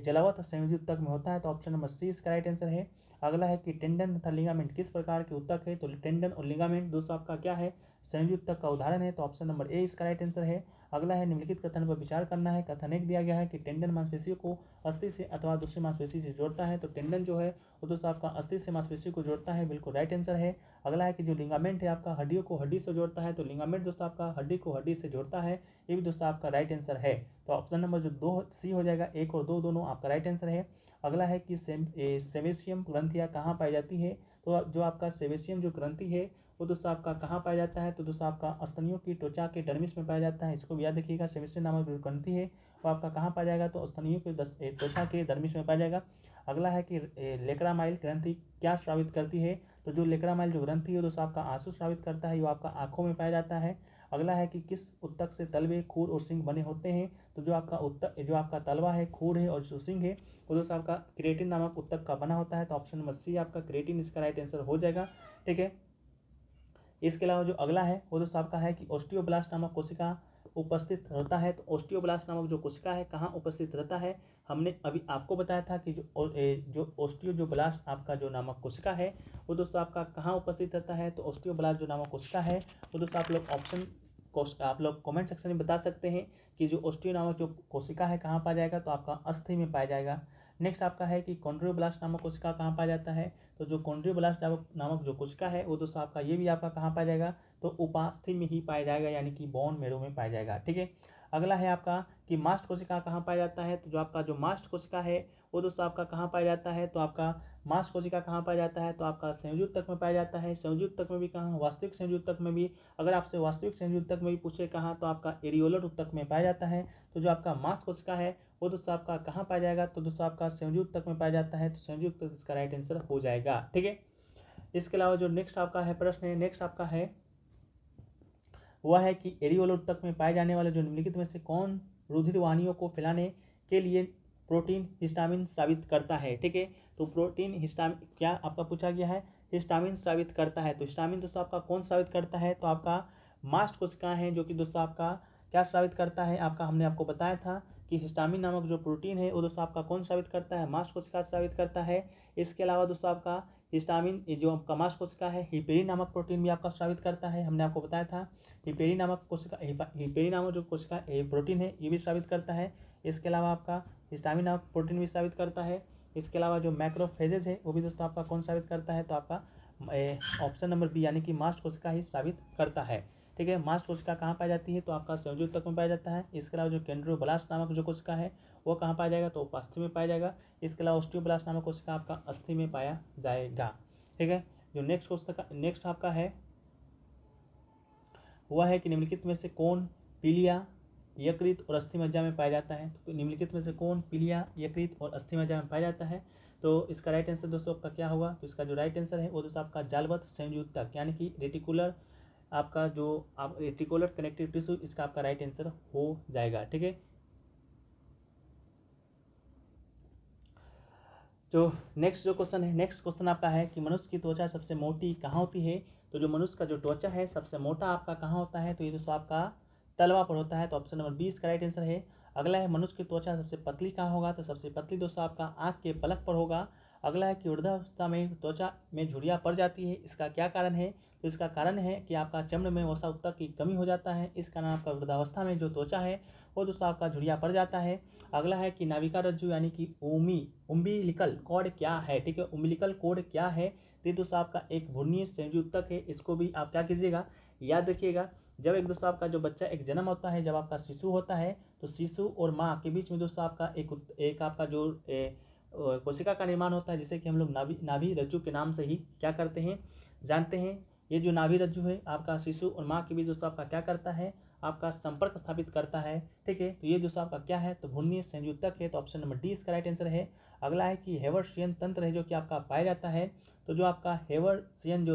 जलावत संयोजी उत्तक में होता है, तो ऑप्शन नंबर सी इसका राइट आंसर है। अगला है कि टेंडन तथा लिगामेंट किस प्रकार के उत्तक है। तो टेंडन और लिगामेंट दोस्तों आपका क्या है, संयोजी उत्तक का उदाहरण है, तो ऑप्शन नंबर ए इसका राइट आंसर है। अगला है निम्नलिखित कथन पर विचार करना है। कथन एक दिया गया है कि टेंडन मांसपेशियों को अस्थि से अथवा दूसरी मांसपेशी से जोड़ता है। तो टेंडन जो है वो दोस्तों आपका अस्थि से मांसपेशी को जोड़ता है, बिल्कुल राइट आंसर है। अगला है कि जो लिगामेंट है आपका हड्डियों को हड्डी से जोड़ता है। तो लिगामेंट दोस्तों आपका हड्डी को हड्डी से जोड़ता है, ये भी दोस्तों आपका राइट आंसर है। तो ऑप्शन नंबर जो 2 सी हो जाएगा, 1 और 2 दोनों आपका राइट आंसर है। अगला है कि सेबेशियम ग्रंथियाँ कहाँ पाई जाती है। तो जो आपका सेबेशियम जो ग्रंथि है वो दोस्तों आपका कहाँ पाया जाता है। तो दोस्तों आपका स्तनियों की त्वचा के डर्मिस में पाया जाता है, इसको भी याद रखिएगा। सेबेशियम नामक जो ग्रंथि है वो आपका कहाँ पाया जाएगा, तो स्तनियों के त्वचा के डर्मिस में पाया जाएगा। अगला है कि लेक्रामाइल ग्रंथि क्या स्रावित करती है। तो जो लेक्रामाइल जो ग्रंथि है दोस्तों आपका आंसू स्रावित करता है, वो आपका आंखों में पाया जाता है। अगला है कि किस उत्तक से तलवे, खूर और सिंग बने होते हैं। तो जो आपका उत्तक, जो आपका तलवा है, खूर है और जो सिंग है वो दोस्तों आपका क्रिएटिन नामक उत्तक का बना होता है। तो ऑप्शन नंबर सी आपका क्रिएटिन इसका राइट आंसर हो जाएगा। ठीक है, इसके अलावा जो अगला है वो दोस्तों आपका है कि ओस्टियोब्लास्ट नामक कोशिका उपस्थित रहता है। तो ओस्टियोब्लास्ट नामक जो कोशिका है कहाँ उपस्थित रहता है, हमने अभी आपको बताया था कि जो ओस्टियोब्लास्ट आपका जो नामक कोशिका है वो दोस्तों आपका कहाँ उपस्थित रहता है। तो ओस्टियोब्लास्ट जो नामक कोशिका है वो दोस्तों आप लोग कमेंट सेक्शन में बता सकते हैं कि जो ओस्टियो नामक जो कोशिका है कहाँ पाया जाएगा, तो आपका अस्थि में पाया जाएगा। नेक्स्ट आपका है कि कॉन्ड्रियोब्लास्ट नामक कोशिका कहाँ पाया जाता है। तो जो कॉन्ड्रियोब्लास्ट नामक जो कोशिका है वो दोस्तों आपका ये भी आपका कहाँ पाया जाएगा, तो उपास्थि में ही पाया जाएगा यानी कि बोन मैरो में पाया जाएगा। ठीक है, अगला है आपका कि मास्ट कोशिका कहाँ पाया जाता है। तो जो आपका जो मास्ट कोशिका है वो दोस्तों आपका कहाँ पाया जाता है, तो आपका मास्ट कोशिका कहाँ पाया जाता है, तो आपका संयोजी उत्तक में पाया जाता है। संयोजी उत्तक में भी कहाँ, वास्तविक संयोजी उत्तक में भी। अगर आपसे वास्तविक संयोजी उत्तक में भी पूछे कहाँ, तो आपका एरियोलर उत्तक में पाया जाता है। तो जो आपका मास्ट कोशिका है वो दोस्तों आपका कहाँ पाया जाएगा, तो दोस्तों आपका संयोजी उत्तक में पाया जाता है। तो संयोजी उत्तक इसका राइट आंसर हो जाएगा। ठीक है, इसके अलावा जो नेक्स्ट आपका है प्रश्न है, नेक्स्ट आपका है वह है कि एरियोलर ऊतक में पाए जाने वाले जो निम्नलिखित में से कौन रुधिर वाहिनियों को फैलाने के लिए प्रोटीन हिस्टामिन स्रावित करता है। ठीक है, तो प्रोटीन हिस्टामिन क्या आपका पूछा गया है, हिस्टामिन स्रावित करता है। तो हिस्टामिन दोस्तों आपका कौन स्रावित करता है, तो आपका मास्ट कोशिकाएं हैं जो कि दोस्तों आपका क्या स्रावित करता है, आपका हमने आपको बताया था कि हिस्टामिन नामक जो प्रोटीन है वो दोस्तों आपका कौन स्रावित करता है, मास्ट कोशिका स्रावित करता है। इसके अलावा दोस्तों आपका हिस्टामिन जो आपका मास्ट कोशिका है हिपेरिन नामक प्रोटीन भी आपका स्रावित करता है, हमने आपको बताया था। हिपेरिन नामक कोशिका हिपेरिन नामक जो कोशिका प्रोटीन है ये भी स्रावित करता है। इसके अलावा आपका हिस्टामिन नामक प्रोटीन भी स्रावित करता है। इसके अलावा जो मैक्रोफेजेज है वो भी दोस्तों आपका कौन स्रावित करता है, तो आपका ऑप्शन नंबर बी यानी कि मास्ट कोशिका ही स्रावित करता है। ठीक है, मास्ट कोशिका कहाँ पाई जाती है, तो आपका संयोजी ऊतक में पाया जाता है। इसके अलावा जो केंड्रोब्लास्ट नामक जो कोशिका है वो कहाँ पाया जाएगा, तो अस्थि में पाया जाएगा। इसके अलावा ऑस्टियोब्लास्ट नामक कोशिका आपका अस्थि में पाया जाएगा। ठीक है, जो नेक्स्ट आपका है वह है कि निम्नलिखित में से कौन पीलिया, यकृत और अस्थि मज्जा में पाया जाता है। तो निम्नलिखित में से कौन पीलिया, यकृत और अस्थि मज्जा में पाया जाता है, तो इसका राइट आंसर दोस्तों आपका क्या होगा, तो इसका जो राइट आंसर है वो दोस्तों आपका जालवत संयोजी ऊतक यानी कि रेटिकुलर आपका जो आप रेटिकुलर कनेक्टिव टिश्यू, इसका आपका राइट आंसर हो जाएगा। ठीक है, जो नेक्स्ट क्वेश्चन आपका है कि मनुष्य की त्वचा सबसे मोटी कहाँ होती है। तो जो मनुष्य का जो त्वचा है सबसे मोटा आपका कहाँ होता है, तो ये दोस्तों आपका तलवा पर होता है। तो ऑप्शन नंबर 20 का राइट आंसर है। अगला है मनुष्य की त्वचा सबसे पतली कहाँ होगा, तो सबसे पतली दोस्तों आपका आँख के पलक पर होगा। अगला है कि वृद्धावस्था में त्वचा में झुर्रियाँ पड़ जाती है, इसका क्या कारण है, तो इसका कारण है कि आपका चमड़ में वसा ऊतक की कमी हो जाता है, इस कारण आपका वृद्धावस्था में जो त्वचा है वो दोस्तों आपका झुर्रियाँ पड़ जाता है। अगला है कि नाभिका रज्जु यानी कि उम्बिलिकल कॉर्ड क्या है। ठीक है, उम्बिलिकल कॉर्ड क्या है, तो दोस्तों आपका एक भ्रूणीय संयोजी ऊतक है। इसको भी आप क्या कीजिएगा, याद रखिएगा। जब एक दोस्तों आपका जो बच्चा एक जन्म होता है, जब आपका शिशु होता है, तो शिशु और माँ के बीच में दोस्तों आपका एक आपका जो कोशिका का निर्माण होता है, जिसे कि हम लोग नाभि रज्जु के नाम से ही क्या करते हैं, जानते हैं। ये जो नाभि रज्जु है आपका शिशु और माँ के बीच दोस्तों आपका क्या करता है, आपका संपर्क स्थापित करता है। ठीक है, तो ये दोस्तों आपका क्या है, तो भ्रूणीय संयोजी ऊतक है। तो ऑप्शन नंबर डी इसका राइट आंसर है। अगला है कि हेवर्शियन तंत्र है जो कि आपका पाया जाता है। तो जो आपका हेवर्शियन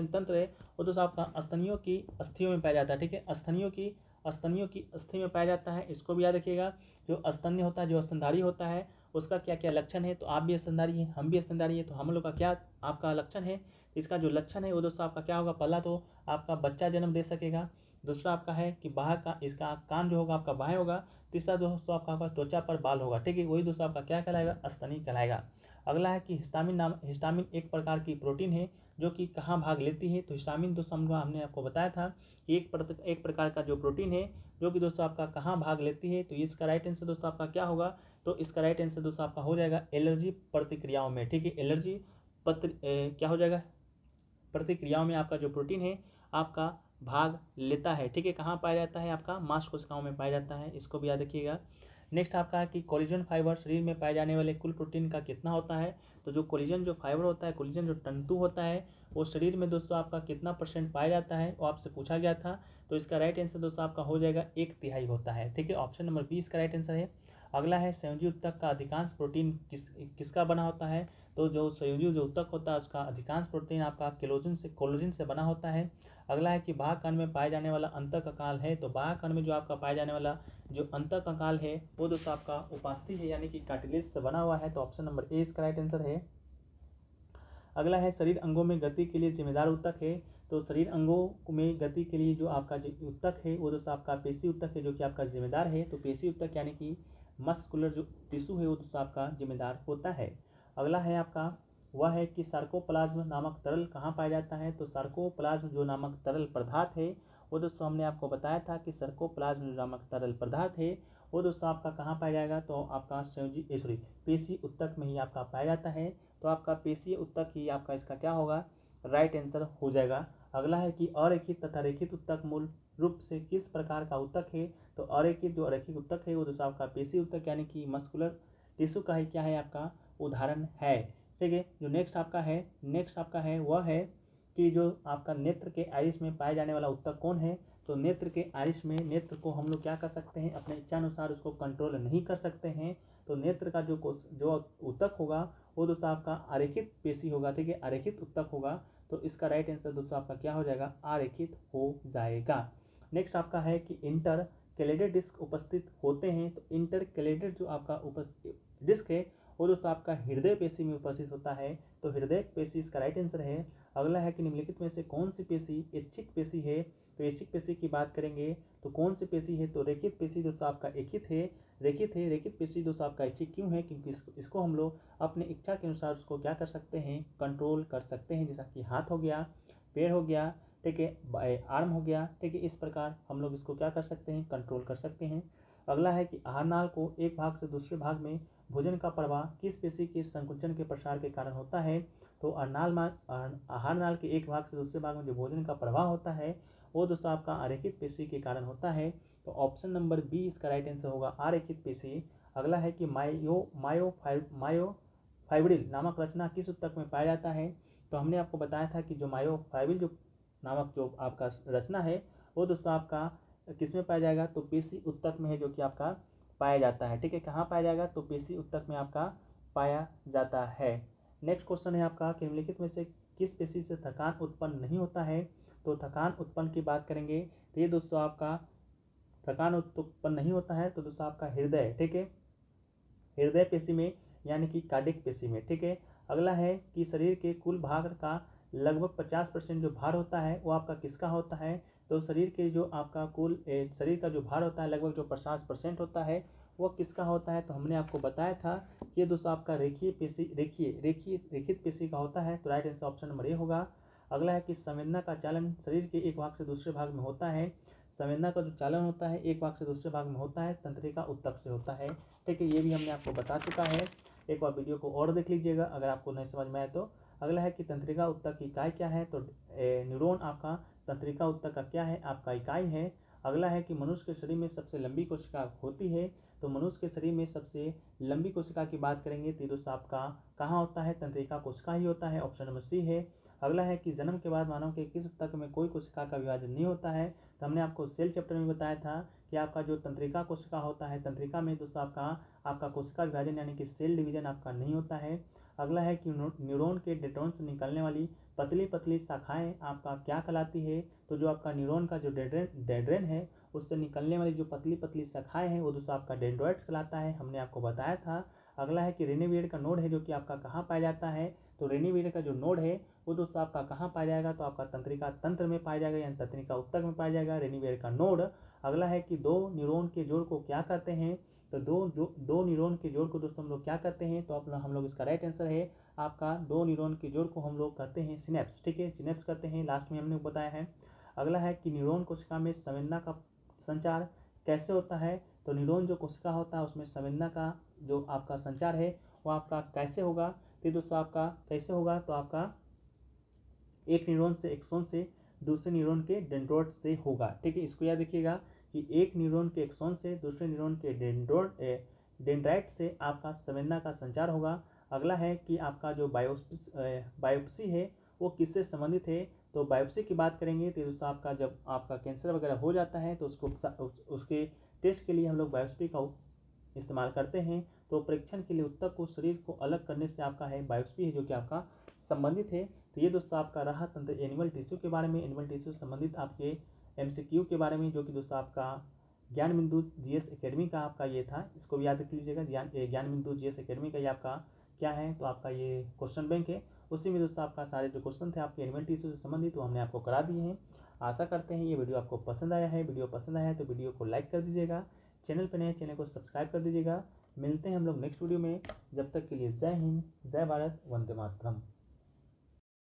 तंत्र है वो दोस्तों आपका स्तनियों की अस्थियों में पाया जाता है। ठीक है, स्तनियों की अस्थि में पाया जाता है, इसको भी याद रखिएगा। जो स्तन्य होता है, जो स्तनधारी होता है, उसका क्या क्या लक्षण है, तो आप भी स्तनधारी हैं, हम भी स्तनधारी हैं, तो हम लोग का क्या आपका लक्षण है, इसका जो लक्षण है वो दोस्तों आपका क्या होगा, पहला तो आपका बच्चा जन्म दे सकेगा, दूसरा आपका है कि बाहर का इसका कान जो होगा आपका बाएं होगा, तीसरा दोस्तों आपका त्वचा पर बाल होगा। ठीक है, वही दोस्तों आपका क्या कहलाएगा, स्तनी कहलाएगा। अगला है कि हिस्टामिन एक प्रकार की प्रोटीन है जो कि कहाँ भाग लेती है। तो हिस्टामिन दोस्तों हमने आपको बताया था कि एक प्रकार का जो प्रोटीन है जो कि दोस्तों आपका कहाँ भाग लेती है। तो इसका राइट आंसर दोस्तों आपका क्या होगा, तो इसका राइट आंसर दोस्तों आपका हो जाएगा एलर्जी प्रतिक्रियाओं में। ठीक है, एलर्जी क्या हो जाएगा, प्रतिक्रियाओं में आपका जो प्रोटीन है आपका भाग लेता है। ठीक है, कहाँ पाया जाता है, आपका मांस कोशिकाओं में पाया जाता है, इसको भी याद रखिएगा। नेक्स्ट आपका है कि कोलेजन फाइबर शरीर में पाए जाने वाले कुल प्रोटीन का कितना होता है। तो जो कोलेजन जो फाइबर होता है, कोलेजन जो तंतु होता है, वो शरीर में दोस्तों आपका कितना % पाया जाता है, वो आपसे पूछा गया था। तो इसका राइट आंसर दोस्तों आपका हो जाएगा 1/3 होता है। ठीक है, ऑप्शन नंबर 20 का राइट आंसर है। अगला है संयोजी ऊतक का अधिकांश प्रोटीन किसका बना होता है। तो जो संयोजी जो ऊतक होता है उसका अधिकांश प्रोटीन आपका कोलेजन से बना होता है। अगला है कि बाह्यकर्ण में पाए जाने वाला अंतःकंकाल है। तो बाह्यकर्ण में जो आपका पाए जाने वाला जो अंतःकंकाल है वो दोस्तों आपका उपास्थि है यानी कि कार्टिलेज से बना हुआ है। तो ऑप्शन नंबर ए इसका राइट आंसर है। अगला है शरीर अंगों में गति के लिए जिम्मेदार ऊतक है। तो शरीर अंगों में गति के लिए जो आपका ऊतक है वो दोस्तों आपका पेशी ऊतक है जो कि आपका जिम्मेदार है। तो पेशी ऊतक यानी कि मस्कुलर जो टिश्यू है वो दोस्तों आपका जिम्मेदार होता है। अगला है आपका वह है कि सार्कोप्लाज्म नामक तरल कहाँ पाया जाता है। तो सार्कोप्लाज्म जो नामक तरल पदार्थ है वो दोस्तों हमने आपको बताया था कि सार्कोप्लाज्म नामक तरल पदार्थ है वो दोस्तों आपका कहाँ पाया जाएगा, तो आपका पेशी ऊतक में ही आपका पाया जाता है। तो आपका पेशीय ऊतक ही आपका इसका क्या होगा, राइट आंसर हो जाएगा। अगला है कि अरेखित तथा रेखित ऊतक मूल रूप से किस प्रकार का ऊतक है। तो अरेखित जो अरेखित ऊतक है वो दोस्तों आपका पेशी ऊतक यानी कि मस्कुलर टिश्यू का ही क्या है, आपका उदाहरण है। ठीक है, जो नेक्स्ट आपका है वह है कि जो आपका नेत्र के आइरिस में पाए जाने वाला ऊतक कौन है। तो नेत्र के आइरिस में नेत्र को हम लोग क्या कर सकते हैं, अपने इच्छानुसार उसको कंट्रोल नहीं कर सकते हैं। तो नेत्र का जो ऊतक होगा वो दोस्तों आपका अरेखित पेशी होगा। ठीक है, अरेखित ऊतक होगा। तो इसका राइट आंसर दोस्तों आपका क्या हो जाएगा, अरेखित हो जाएगा। नेक्स्ट आपका है कि इंटर कैलेटेड डिस्क उपस्थित होते हैं, तो इंटर कैलेटेड जो आपका डिस्क है वो दोस्तों आपका हृदय पेशी में उपस्थित होता है, तो हृदय पेशी इसका राइट आंसर है। अगला है कि निम्नलिखित में से कौन सी पेशी ऐच्छिक पेशी है, तो ऐच्छिक पेशी की बात करेंगे तो कौन सी पेशी है, तो रेखित पेशी दोस्तों आपका ऐच्छिक है, रेखित पेशी दोस्तों आपका ऐच्छिक क्यों है, क्योंकि इसको हम लोग अपने इच्छा के अनुसार उसको क्या कर सकते हैं, कंट्रोल कर सकते हैं, जैसा कि हाथ हो गया, पैर हो गया, ठीक है, आर्म हो गया, ठीक है, इस प्रकार हम लोग इसको क्या कर सकते हैं, कंट्रोल कर सकते हैं। अगला है कि आहार नाल को एक भाग से दूसरे भाग में भोजन का प्रवाह किस पेशी के संकुचन के प्रसार के कारण होता है, तो आहार नाल के एक भाग से दूसरे भाग में जो भोजन का प्रवाह होता है वो दोस्तों आपका अरेखित पेशी के कारण होता है, तो ऑप्शन नंबर बी इसका राइट आंसर होगा, अरेखित पेशी। अगला है कि मायोफाइब्रिल नामक रचना किस ऊतक में पाया जाता है, तो हमने आपको बताया था कि जो मायोफाइब्रिल जो नामक जो आपका रचना है वो दोस्तों आपका किस में पाया जाएगा, तो पेशी ऊतक में है जो कि आपका पाया जाता है, ठीक है, कहाँ पाया जाएगा, तो पेशी ऊतक में आपका पाया जाता है। नेक्स्ट क्वेश्चन है आपका कि निम्नलिखित में से किस पेशी से थकान उत्पन्न नहीं होता है, तो थकान उत्पन्न की बात करेंगे तो ये दोस्तों आपका थकान उत्पन्न नहीं होता है, तो दोस्तों आपका हृदय, ठीक है, हृदय पेशी में यानी कि कार्डियक पेशी में, ठीक है। अगला है कि शरीर के कुल भार का लगभग 50% जो भार होता है वो आपका किसका होता है, तो शरीर के जो आपका शरीर का जो भार होता है लगभग जो 50% होता है वो किसका होता है, तो हमने आपको बताया था कि ये दोस्तों आपका रेखित पेशी का होता है, तो right answer option number A होगा। अगला है कि संवेदना का चालन शरीर के एक भाग से दूसरे भाग में होता है, संवेदना का जो चालन होता है एक भाग से दूसरे भाग में होता है, तंत्रिका ऊतक से होता है, ठीक है, ये भी हमने आपको बता चुका है। एक बार वीडियो को और देख लीजिएगा अगर आपको नहीं समझ में आए तो। अगला है कि तंत्रिका ऊतक की इकाई क्या है, तो न्यूरॉन आपका तंत्रिका ऊतक का क्या है, आपका इकाई है। अगला है कि मनुष्य के शरीर में सबसे लंबी कोशिका होती है, तो मनुष्य के शरीर में सबसे लंबी कोशिका की बात करेंगे तो दोस्तों आपका कहाँ होता है, तंत्रिका कोशिका ही होता है, ऑप्शन नंबर सी है। अगला है कि जन्म के बाद मानव के किस ऊतक में कोई कोशिका का विभाजन नहीं होता है, तो हमने आपको सेल चैप्टर में बताया था कि आपका जो तंत्रिका कोशिका होता है, तंत्रिका में दोस्तों आपका कोशिका विभाजन यानी कि सेल डिवीजन आपका नहीं होता है। अगला है कि न्यूरॉन के डेंड्रोन से निकलने वाली पतली पतली शाखाएं आपका क्या कहलाती है, तो जो आपका न्यूरॉन का जो डेंड्रेन है उससे निकलने वाली जो पतली पतली शाखाएं हैं वो दोस्तों आपका डेंड्रॉइड्स कहलाता है, हमने आपको बताया था। अगला है कि रेनिवियर का नोड है जो कि आपका कहाँ पाया जाता है, तो रेनिवियर का जो नोड है वो दोस्तों आपका कहाँ पाया जाएगा, तो आपका तंत्रिका तंत्र में पाया जाएगा यानी तंत्रिका ऊतक में पाया जाएगा रेनिवियर का नोड। अगला है कि दो न्यूरॉन के जोड़ को क्या कहते हैं, तो दो न्यूरॉन के जोड़ को दोस्तों हम लोग क्या करते हैं, तो अपना हम लोग इसका राइट आंसर है आपका दो न्यूरॉन के जोड़ को हम लोग कहते हैं सिनेप्स, ठीक है, सिनेप्स कहते हैं, लास्ट में हमने बताया है। अगला है कि न्यूरॉन कोशिका में संवेदना का संचार कैसे होता है, तो न्यूरॉन जो कोशिका होता है उसमें संवेदना का जो आपका संचार है वो आपका कैसे होगा, तो दोस्तों आपका कैसे होगा, तो आपका एक न्यूरॉन से एक्सॉन से दूसरे न्यूरॉन के डेंड्रोइड से होगा, ठीक है, इसको याद रखिएगा कि एक न्यूरॉन के एक्सॉन से दूसरे न्यूरॉन के डेंड्राइट से आपका संवेदना का संचार होगा। अगला है कि आपका जो बायोप्सी है वो किससे संबंधित है, तो बायोप्सी की बात करेंगे तो दोस्तों आपका जब आपका कैंसर वगैरह हो जाता है तो उसके टेस्ट के लिए हम लोग बायोप्सी का इस्तेमाल करते हैं, तो परीक्षण के लिए ऊतक को शरीर को अलग करने से आपका है बायोप्सी है जो कि आपका संबंधित है। तो ये दोस्तों आपका रहा तंत्र एनिमल टिश्यू के बारे में, एनिमल टिश्यू संबंधित आपके एमसीक्यू के बारे में जो कि दोस्तों आपका ज्ञान बिंदु जीएस एकेडमी का आपका ये था, इसको भी याद रख लीजिएगा, ज्ञान बिंदु जीएस एकेडमी का ये आपका क्या है, तो आपका ये क्वेश्चन बैंक है, उसी में दोस्तों आपका सारे जो क्वेश्चन थे आपके एनिमल टिश्यू से संबंधित वो हमने आपको करा दिए हैं। आशा करते हैं ये वीडियो आपको पसंद आया है, वीडियो पसंद आया है तो वीडियो को लाइक कर दीजिएगा, चैनल पर नए चैनल को सब्सक्राइब कर दीजिएगा। मिलते हैं हम लोग नेक्स्ट वीडियो में, जब तक के लिए जय हिंद, जय भारत, वंदे मातरम।